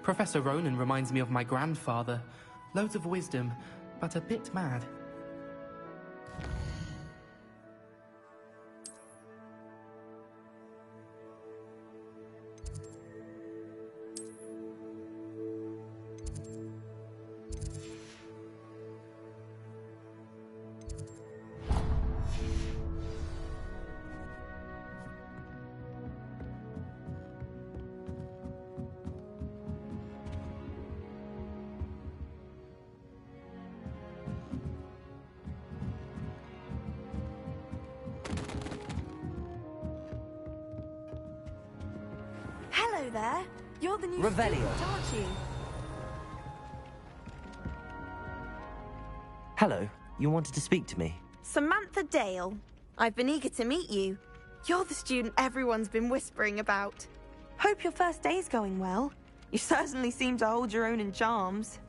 Professor Ronan reminds me of my grandfather. Loads of wisdom, but a bit mad. Hello there. You're the new Revelio. student, aren't you? Hello, you wanted to speak to me? Samantha Dale. I've been eager to meet you. You're the student everyone's been whispering about. Hope your first day's going well. You certainly seem to hold your own in charms.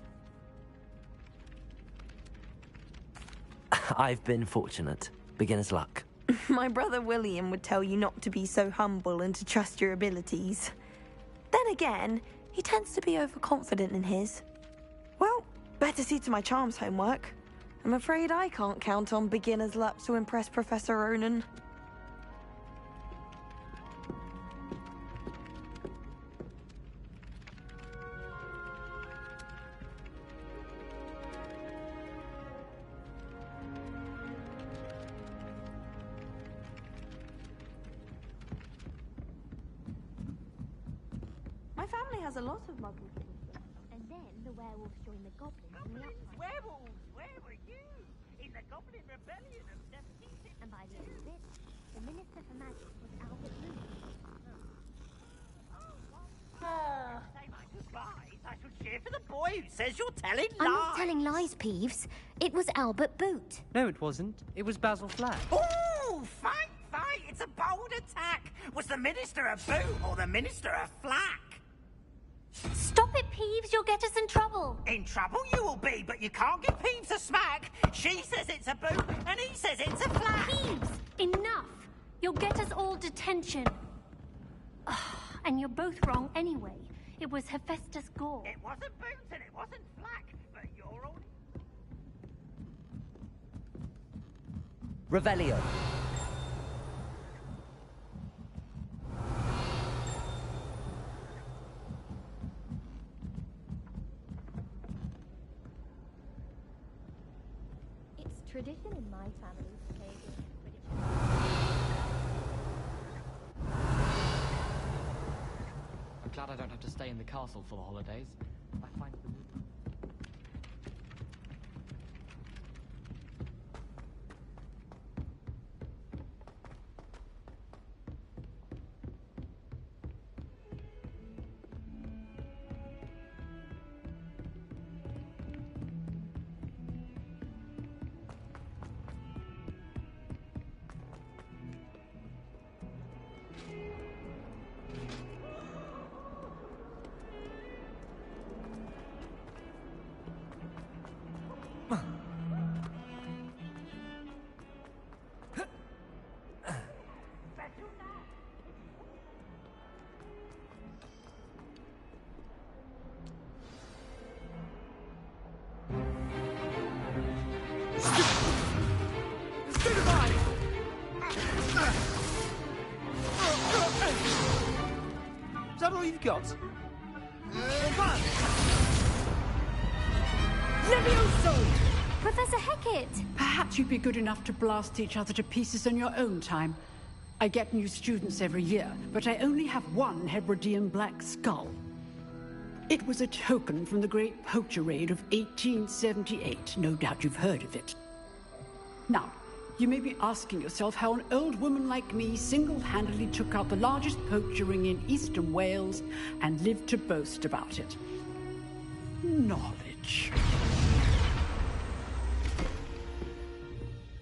I've been fortunate. Beginner's luck. My brother William would tell you not to be so humble and to trust your abilities. Then again, he tends to be overconfident in his. Well, better see to my charms homework. I'm afraid I can't count on beginner's luck to impress Professor Ronan. My family has a lot of muggle things. And then the werewolves joined the goblins in the uprising. Werewolves! Where were you? In the Goblin Rebellion of 1762. And by the end of it, the Minister for Magic was Albert Booth. Say my goodbyes. I shall cheer for the boy who says you're telling lies. I'm not telling lies, Peeves. It was Albert Boot. No, it wasn't. It was Basil Flack. Oh, fight, fight! It's a bold attack. Was the Minister a boot or the Minister a flack? Stop it, Peeves. You'll get us in trouble. In trouble you will be, but you can't give Peeves a smack. She says it's a boot, and he says it's a flack. Peeves, enough. You'll get us all detention. And you're both wrong anyway. It was Hephaestus Gore. It wasn't boot and it wasn't flack, but you're all... Revelio. It's tradition in my family to play against British. I'm glad I don't have to stay in the castle for the holidays. I find the... Is that all you've got? Levioso! Professor Hecat! Perhaps you'd be good enough to blast each other to pieces on your own time. I get new students every year, but I only have one Hebridean black skull. It was a token from the Great Poacher Raid of 1878. No doubt you've heard of it. Now, you may be asking yourself how an old woman like me single-handedly took out the largest poacher ring in eastern Wales and lived to boast about it. Knowledge.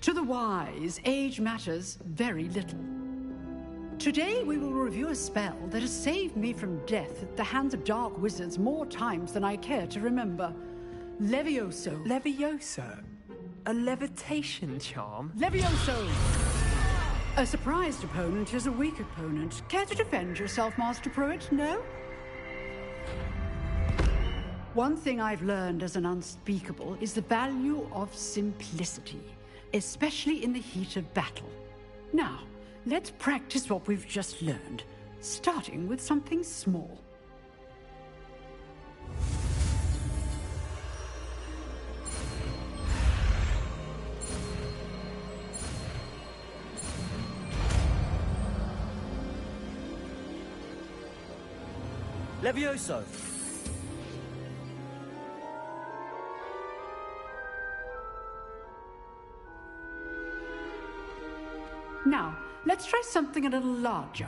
To the wise, age matters very little. Today we will review a spell that has saved me from death at the hands of dark wizards more times than I care to remember. Levioso. Levioso? A levitation charm? Levioso! A surprised opponent is a weak opponent. Care to defend yourself, Master Pruitt? No? One thing I've learned as an unspeakable is the value of simplicity, especially in the heat of battle. Now, let's practice what we've just learned, starting with something small. Levioso! Now, let's try something a little larger.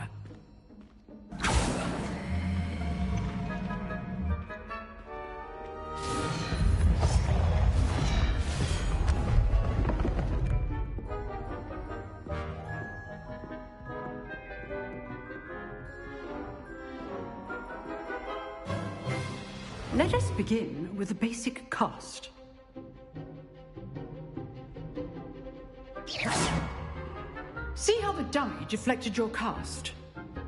Let us begin with the basic cast. See how the dummy deflected your cast?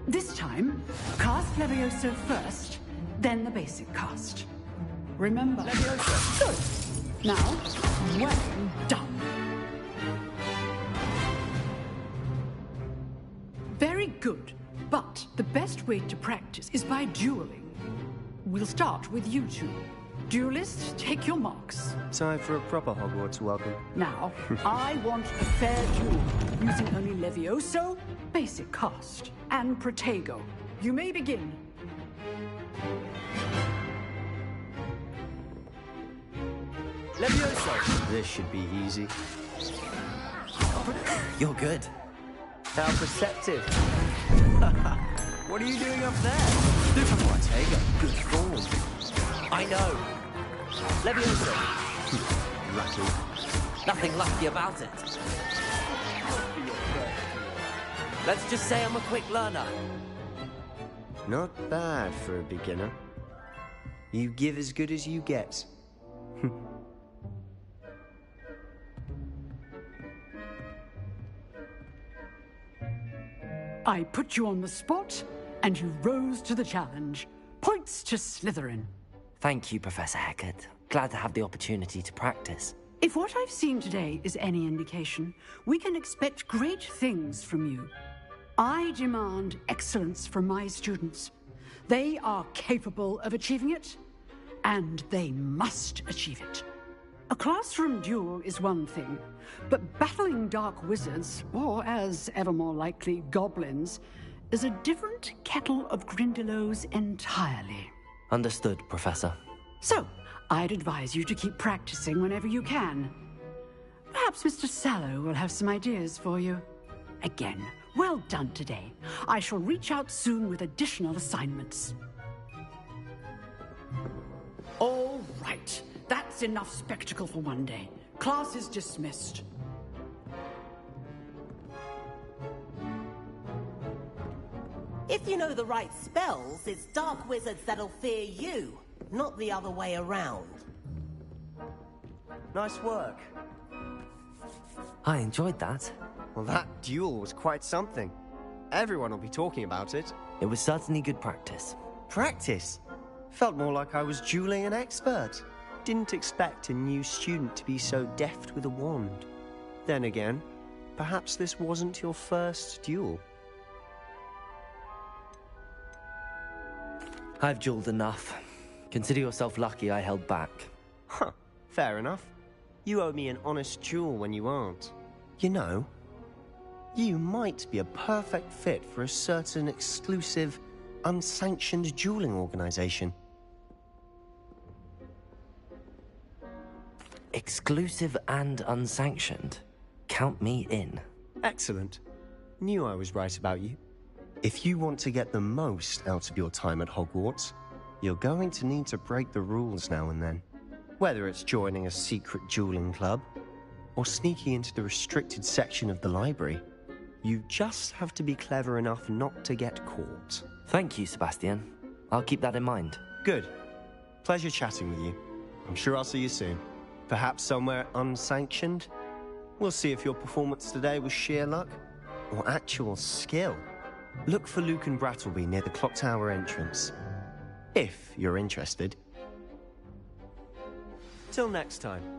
This time, cast Levioso first, then the basic cast. Remember, Levioso. Good. Now, well done. Very good, but the best way to practice is by dueling. We'll start with you two. Duelists, take your marks. Time for a proper Hogwarts welcome. Now, I want a fair duel, using only Levioso, basic cast, and Protego. You may begin. Levioso! This should be easy. You're good. How perceptive. What are you doing up there? Protego. Good form. I know. Levioso. Lucky. Nothing lucky about it. Let's just say I'm a quick learner. Not bad for a beginner. You give as good as you get. I put you on the spot, and you rose to the challenge. Points to Slytherin. Thank you, Professor Hecat. Glad to have the opportunity to practice. If what I've seen today is any indication, we can expect great things from you. I demand excellence from my students. They are capable of achieving it, and they must achieve it. A classroom duel is one thing, but battling dark wizards, or as ever more likely, goblins, is a different kettle of Grindylows entirely. Understood, Professor. So, I'd advise you to keep practicing whenever you can. Perhaps Mr. Sallow will have some ideas for you. Again, well done today. I shall reach out soon with additional assignments. All right. That's enough spectacle for one day. Class is dismissed. If you know the right spells, it's dark wizards that'll fear you, not the other way around. Nice work. I enjoyed that. Well, that duel was quite something. Everyone will be talking about it. It was certainly good practice. Practice? Felt more like I was dueling an expert. Didn't expect a new student to be so deft with a wand. Then again, perhaps this wasn't your first duel. I've dueled enough. Consider yourself lucky I held back. Huh, fair enough. You owe me an honest duel when you aren't. You know, you might be a perfect fit for a certain exclusive, unsanctioned dueling organization. Exclusive and unsanctioned. Count me in. Excellent. Knew I was right about you. If you want to get the most out of your time at Hogwarts, you're going to need to break the rules now and then. Whether it's joining a secret dueling club, or sneaking into the restricted section of the library, you just have to be clever enough not to get caught. Thank you, Sebastian. I'll keep that in mind. Good. Pleasure chatting with you. I'm sure I'll see you soon. Perhaps somewhere unsanctioned? We'll see if your performance today was sheer luck or actual skill. Look for Luke and Brattleby near the clock tower entrance. If you're interested. Until next time.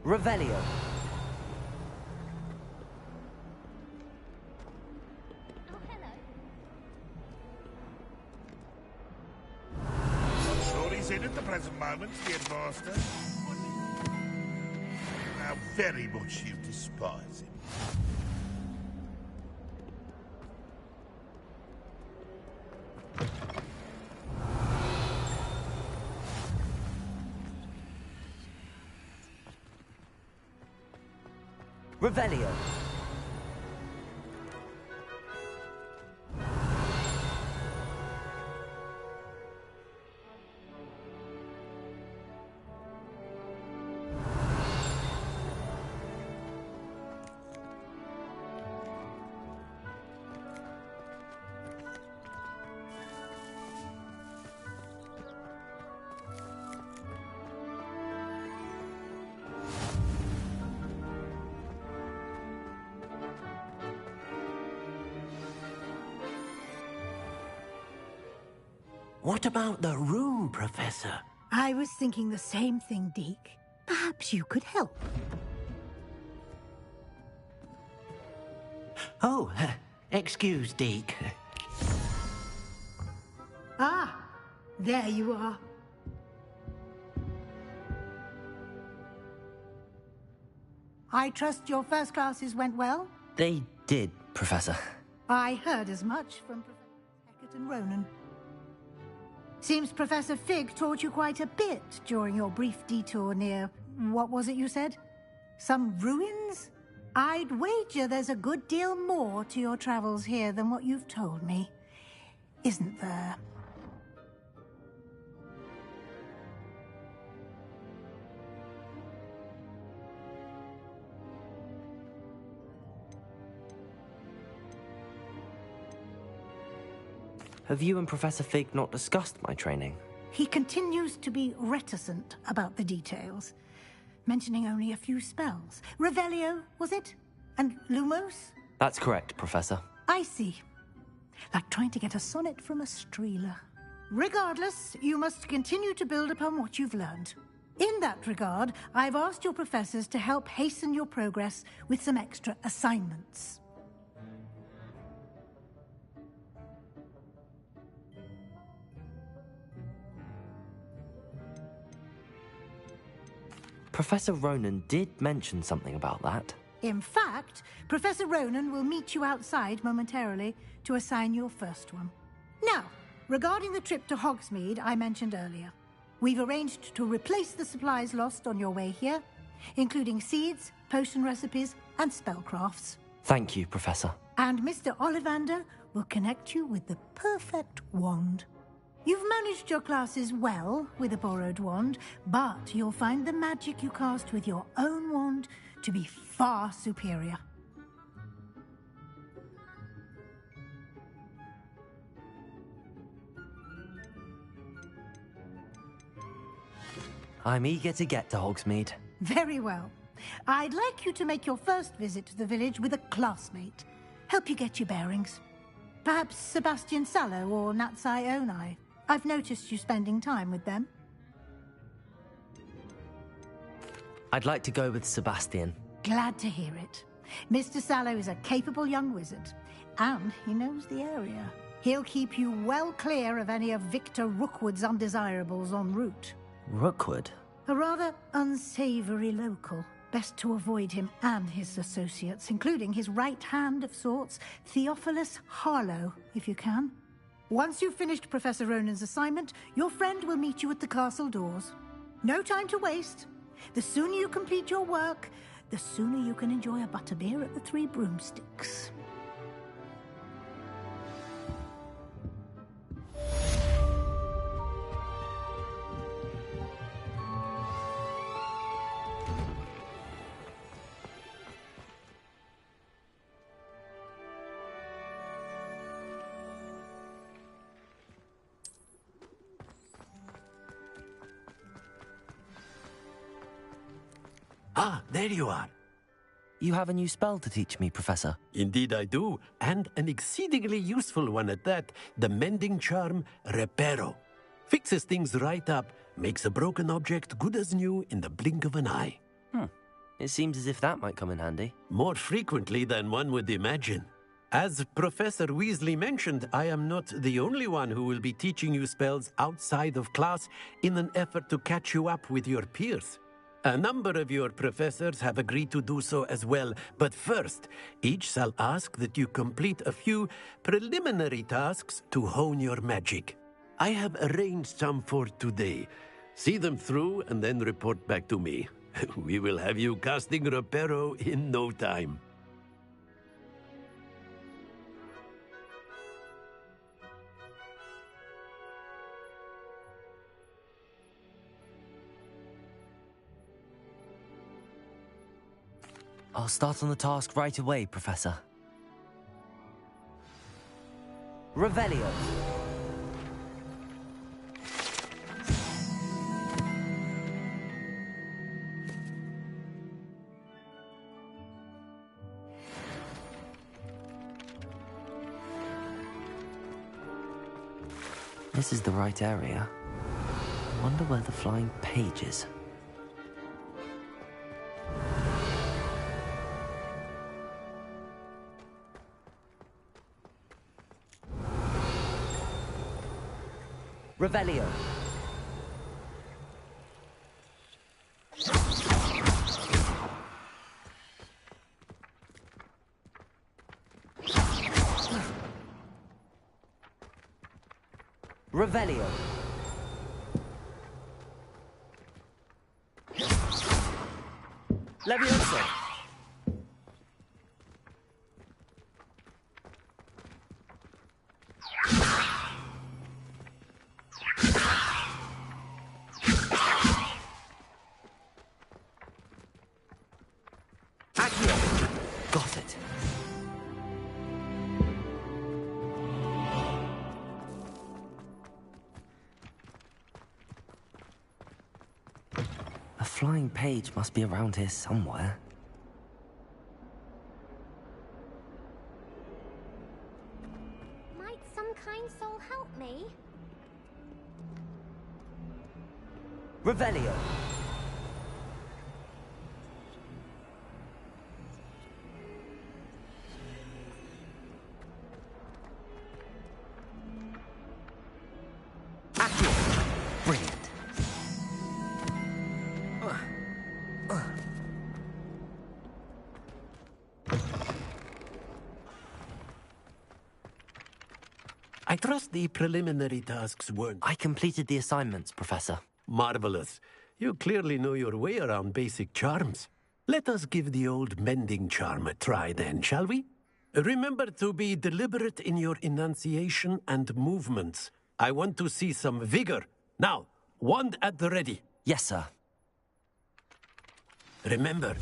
Revelio. I'm sure he's in at the present moment, the headmaster. How very much you despise him. Revelio. What about the room, Professor? I was thinking the same thing, Deke. Perhaps you could help. Oh, excuse, Deke. Ah, there you are. I trust your first classes went well? They did, Professor. I heard as much from Professors Hecat and Ronan. Seems Professor Fig taught you quite a bit during your brief detour near... what was it you said? Some ruins? I'd wager there's a good deal more to your travels here than what you've told me. Isn't there? Have you and Professor Fig not discussed my training? He continues to be reticent about the details, mentioning only a few spells. Revelio, was it? And Lumos? That's correct, Professor. I see. Like trying to get a sonnet from a streeler. Regardless, you must continue to build upon what you've learned. In that regard, I've asked your professors to help hasten your progress with some extra assignments. Professor Ronan did mention something about that. In fact, Professor Ronan will meet you outside momentarily to assign your first one. Now, regarding the trip to Hogsmeade I mentioned earlier, we've arranged to replace the supplies lost on your way here, including seeds, potion recipes, and spellcrafts. Thank you, Professor. And Mr. Ollivander will connect you with the perfect wand. You've managed your classes well with a borrowed wand, but you'll find the magic you cast with your own wand to be far superior. I'm eager to get to Hogsmeade. Very well. I'd like you to make your first visit to the village with a classmate. Help you get your bearings. Perhaps Sebastian Sallow or Natsai Onai. I've noticed you spending time with them. I'd like to go with Sebastian. Glad to hear it. Mr. Sallow is a capable young wizard, and he knows the area. He'll keep you well clear of any of Victor Rookwood's undesirables en route. Rookwood? A rather unsavory local. Best to avoid him and his associates, including his right hand of sorts, Theophilus Harlow, if you can. Once you've finished Professor Ronan's assignment, your friend will meet you at the castle doors. No time to waste. The sooner you complete your work, the sooner you can enjoy a butterbeer at the Three Broomsticks. Ah, there you are. You have a new spell to teach me, Professor. Indeed I do, and an exceedingly useful one at that, the mending charm Reparo. Fixes things right up, makes a broken object good as new in the blink of an eye. It seems as if that might come in handy. More frequently than one would imagine. As Professor Weasley mentioned, I am not the only one who will be teaching you spells outside of class in an effort to catch you up with your peers. A number of your professors have agreed to do so as well, but first, each shall ask that you complete a few preliminary tasks to hone your magic. I have arranged some for today. See them through and then report back to me. We will have you casting Reparo in no time. I'll start on the task right away, Professor. Revelio. This is the right area. Wonder where the flying page is. Revelio. Revelio. Levioso. Got it. flying page must be around here somewhere. Might some kind soul help me? Revelio. Brilliant. I trust the preliminary tasks weren't... I completed the assignments, Professor. Marvelous. You clearly know your way around basic charms. Let us give the old mending charm a try then, shall we? Remember to be deliberate in your enunciation and movements. I want to see some vigor. Now, wand at the ready. Yes, sir. Remember,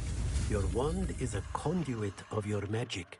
your wand is a conduit of your magic.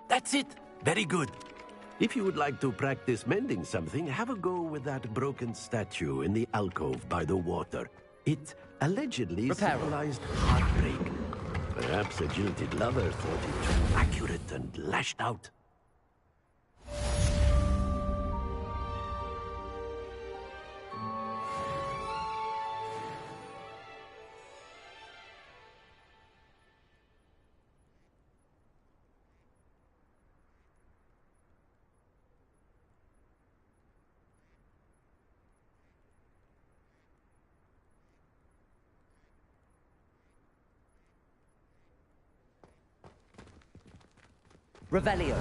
That's it. Very good. If you would like to practice mending something, have a go with that broken statue in the alcove by the water. It allegedly symbolized heartbreak. Perhaps a jilted lover thought it too accurate and lashed out. Revelio.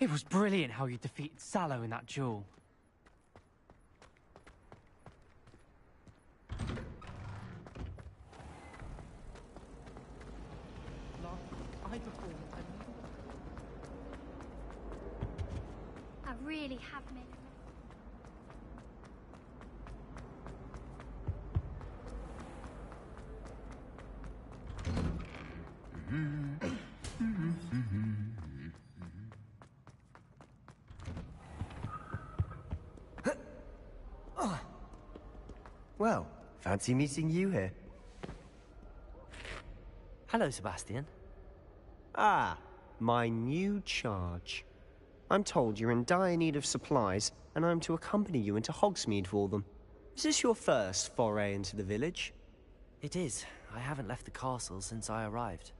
It was brilliant how you defeated Sallow in that duel. I really have made Well, fancy meeting you here. Hello, Sebastian. Ah, my new charge. I'm told you're in dire need of supplies, and I'm to accompany you into Hogsmeade for them. Is this your first foray into the village? It is. I haven't left the castle since I arrived.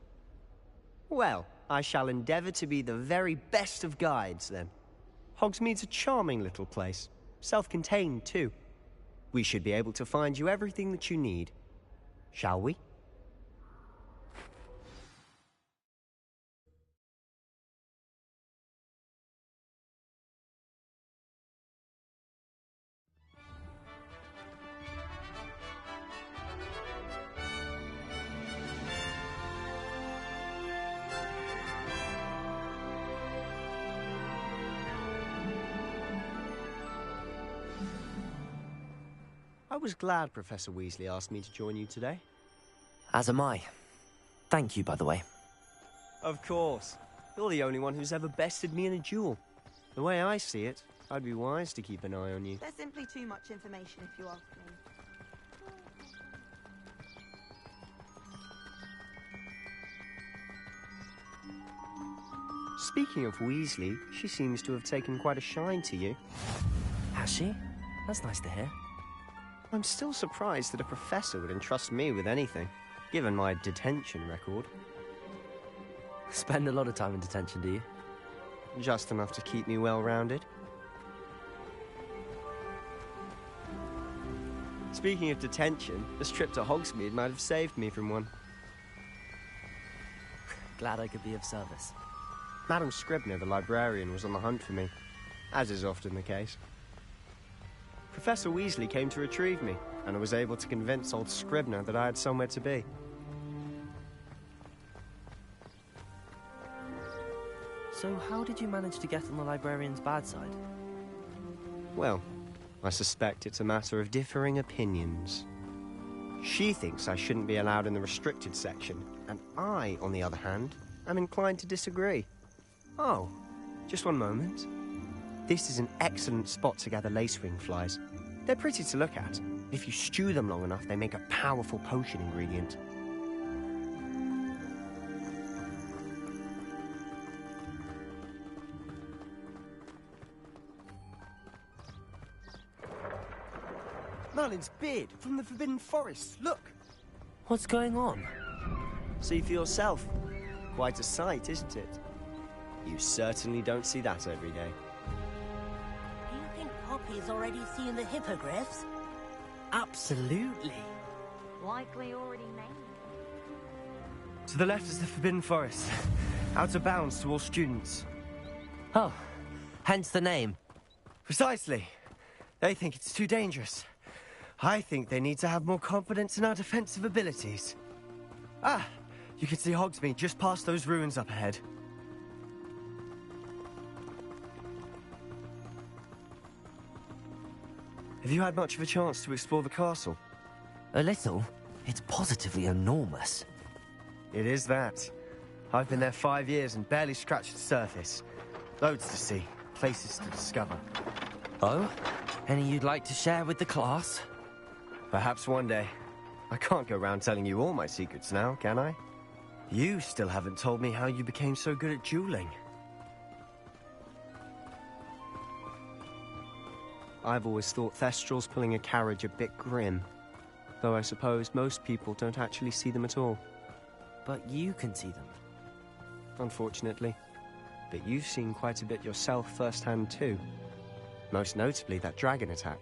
Well, I shall endeavor to be the very best of guides, then. Hogsmeade's a charming little place. Self-contained, too. We should be able to find you everything that you need. Shall we? I was glad Professor Weasley asked me to join you today. As am I. Thank you, by the way. Of course. You're the only one who's ever bested me in a duel. The way I see it, I'd be wise to keep an eye on you. There's simply too much information if you ask me. Speaking of Weasley, she seems to have taken quite a shine to you. Has she? That's nice to hear. I'm still surprised that a professor would entrust me with anything, given my detention record. Spend a lot of time in detention, do you? Just enough to keep me well-rounded. Speaking of detention, this trip to Hogsmeade might have saved me from one. Glad I could be of service. Madam Scribner, the librarian, was on the hunt for me, as is often the case. Professor Weasley came to retrieve me, and I was able to convince old Scribner that I had somewhere to be. So how did you manage to get on the librarian's bad side? Well, I suspect it's a matter of differing opinions. She thinks I shouldn't be allowed in the restricted section, and I, on the other hand, am inclined to disagree. Oh, just one moment. This is an excellent spot to gather lacewing flies. They're pretty to look at. If you stew them long enough, they make a powerful potion ingredient. Merlin's beard from the Forbidden Forest. Look! What's going on? See for yourself. Quite a sight, isn't it? You certainly don't see that every day. Do you think Poppy's already seen the hippogriffs? Absolutely. Likely already named. To the left is the Forbidden Forest. Out of bounds to all students. Oh, hence the name. Precisely. They think it's too dangerous. I think they need to have more confidence in our defensive abilities. Ah, you can see Hogsmeade just past those ruins up ahead. Have you had much of a chance to explore the castle? A little. It's positively enormous. It is that. I've been there 5 years and barely scratched the surface. Loads to see, places to discover. Oh? Any you'd like to share with the class? Perhaps one day. I can't go around telling you all my secrets now, can I? You still haven't told me how you became so good at dueling. I've always thought Thestrals pulling a carriage a bit grim. Though I suppose most people don't actually see them at all. But you can see them. Unfortunately. But you've seen quite a bit yourself firsthand too. Most notably that dragon attack.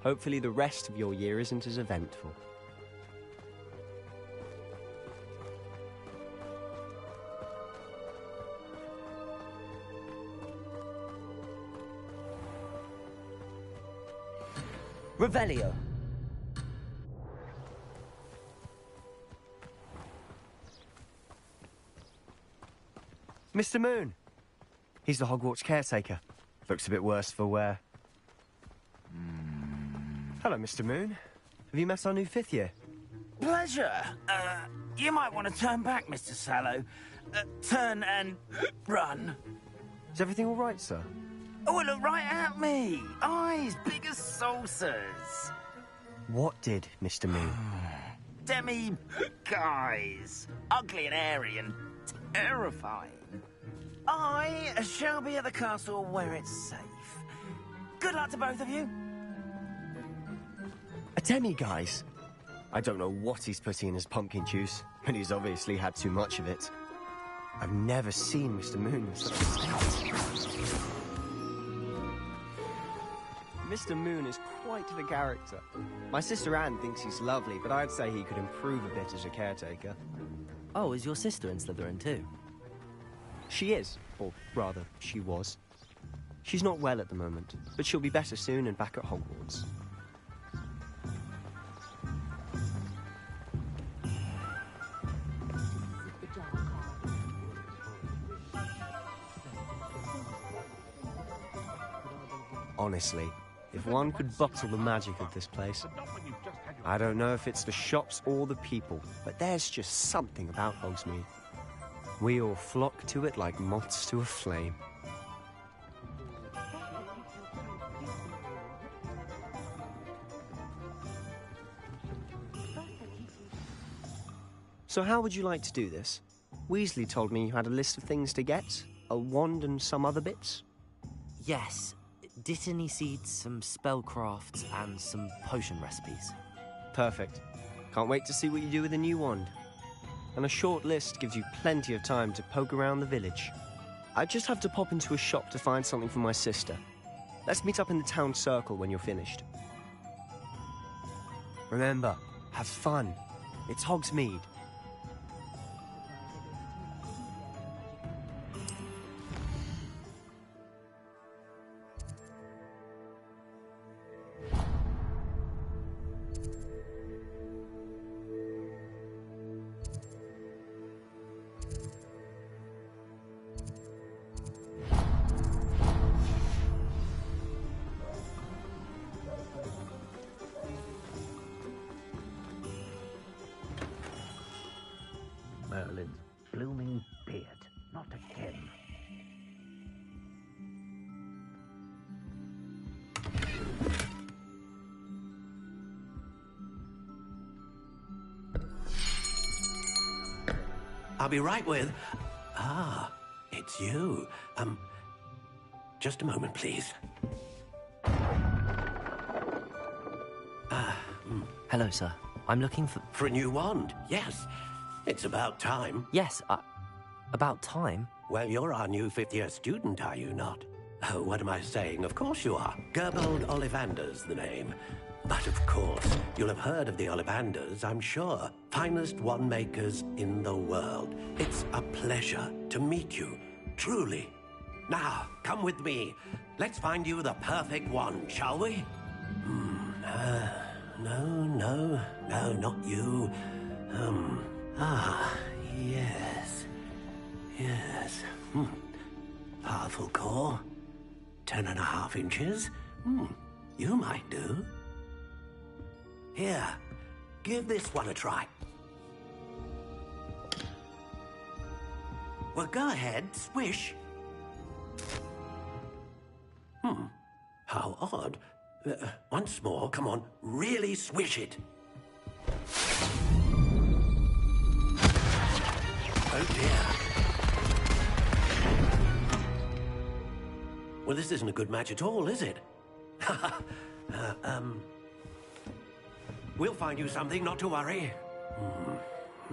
Hopefully the rest of your year isn't as eventful. Revelio. Mr. Moon. He's the Hogwarts caretaker. Looks a bit worse for wear. Hello, Mr. Moon. Have you met our new 5th year? Pleasure. You might want to turn back, Mr. Sallow. Turn and run. Is everything all right, sir? Oh, look right at me. Eyes big as saucers. What did, Mr. Moon? Demi-guys. Ugly and airy and terrifying. I shall be at the castle where it's safe. Good luck to both of you. A demi-guise? I don't know what he's putting in his pumpkin juice, but he's obviously had too much of it. I've never seen Mr. Moon in such a state. Mr. Moon is quite the character. My sister Anne thinks he's lovely, but I'd say he could improve a bit as a caretaker. Oh, is your sister in Slytherin too? She is, or rather, she was. She's not well at the moment, but she'll be better soon and back at Hogwarts. Honestly, If one could bottle the magic of this place. I don't know if it's the shops or the people, but there's just something about Hogsmeade. We all flock to it like moths to a flame. So how would you like to do this? Weasley told me you had a list of things to get, a wand and some other bits. Yes. Dittany seeds, some spellcrafts, and some potion recipes. Perfect. Can't wait to see what you do with the new wand. And a short list gives you plenty of time to poke around the village. I just have to pop into a shop to find something for my sister. Let's meet up in the town circle when you're finished. Remember, have fun. It's Hogsmeade. Merlin's blooming beard, not again. I'll be right with... Ah, it's you. Just a moment, please. Hello, sir. I'm looking for... For a new wand, yes. It's about time. Yes, about time? Well, you're our new fifth-year student, are you not? Oh, what am I saying? Of course you are. Gerbold Ollivander's the name. But of course, you'll have heard of the Ollivanders, I'm sure. Finest wand makers in the world. It's a pleasure to meet you, truly. Now, come with me. Let's find you the perfect wand, shall we? No, not you. Yes. Powerful core. 10.5 inches. You might do. Here, give this one a try. Well, go ahead, swish. How odd. Once more, come on, really swish it. Oh dear. Well, this isn't a good match at all, is it? We'll find you something, not to worry.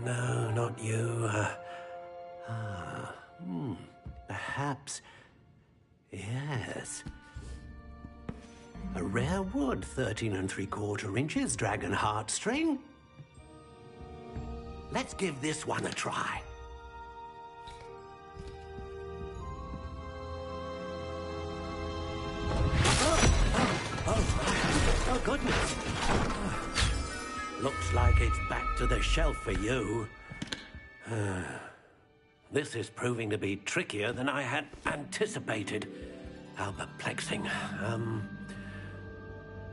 No, not you. Perhaps. Yes. A rare wood, 13 3/4 inches, dragon heartstring. Let's give this one a try. Oh, goodness. Looks like it's back to the shelf for you. This is proving to be trickier than I had anticipated. How perplexing.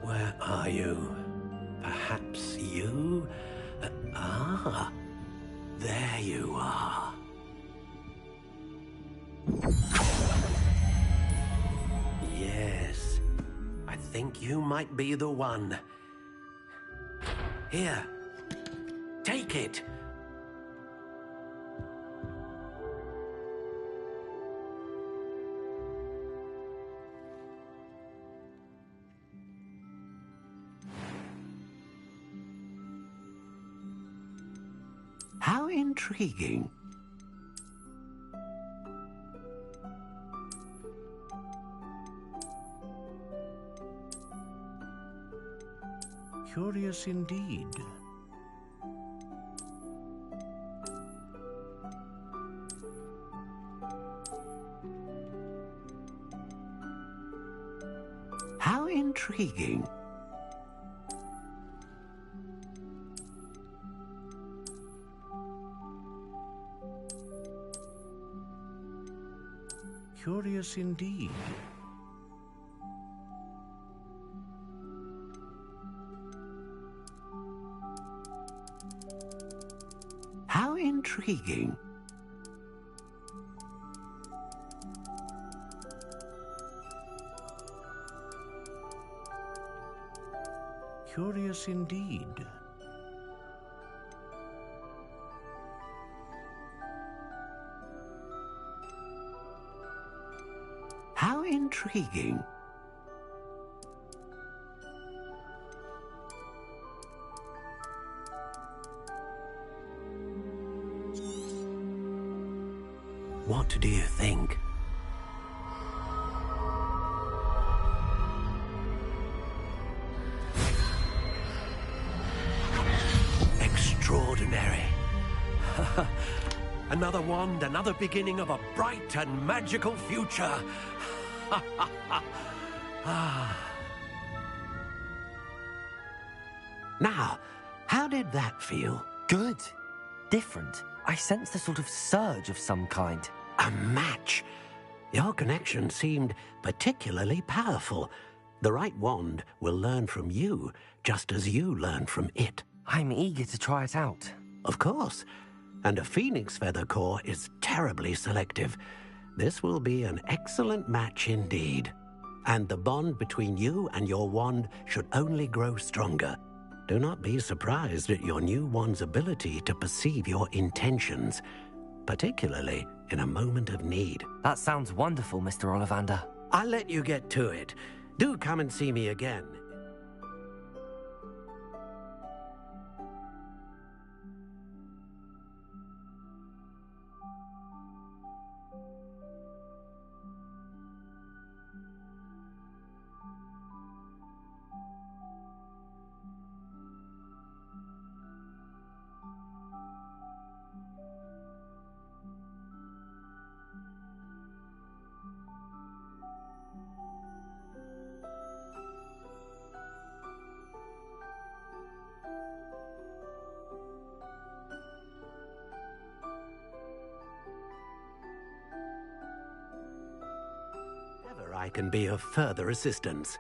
Where are you? Perhaps you? There you are. Yes, I think you might be the one. Here, take it. How intriguing. Curious indeed. How intriguing. Curious indeed. intriguing. Curious indeed. How intriguing. What do you think? Extraordinary. Another wand, another beginning of a bright and magical future. Now, how did that feel? Good. Different. I sensed a sort of surge of some kind. A match. Your connection seemed particularly powerful. The right wand will learn from you, just as you learn from it. I'm eager to try it out. Of course. And a phoenix feather core is terribly selective. This will be an excellent match indeed. And the bond between you and your wand should only grow stronger. Do not be surprised at your new wand's ability to perceive your intentions, particularly in a moment of need. That sounds wonderful, Mr. Ollivander. I'll let you get to it. Do come and see me again. I can be of further assistance.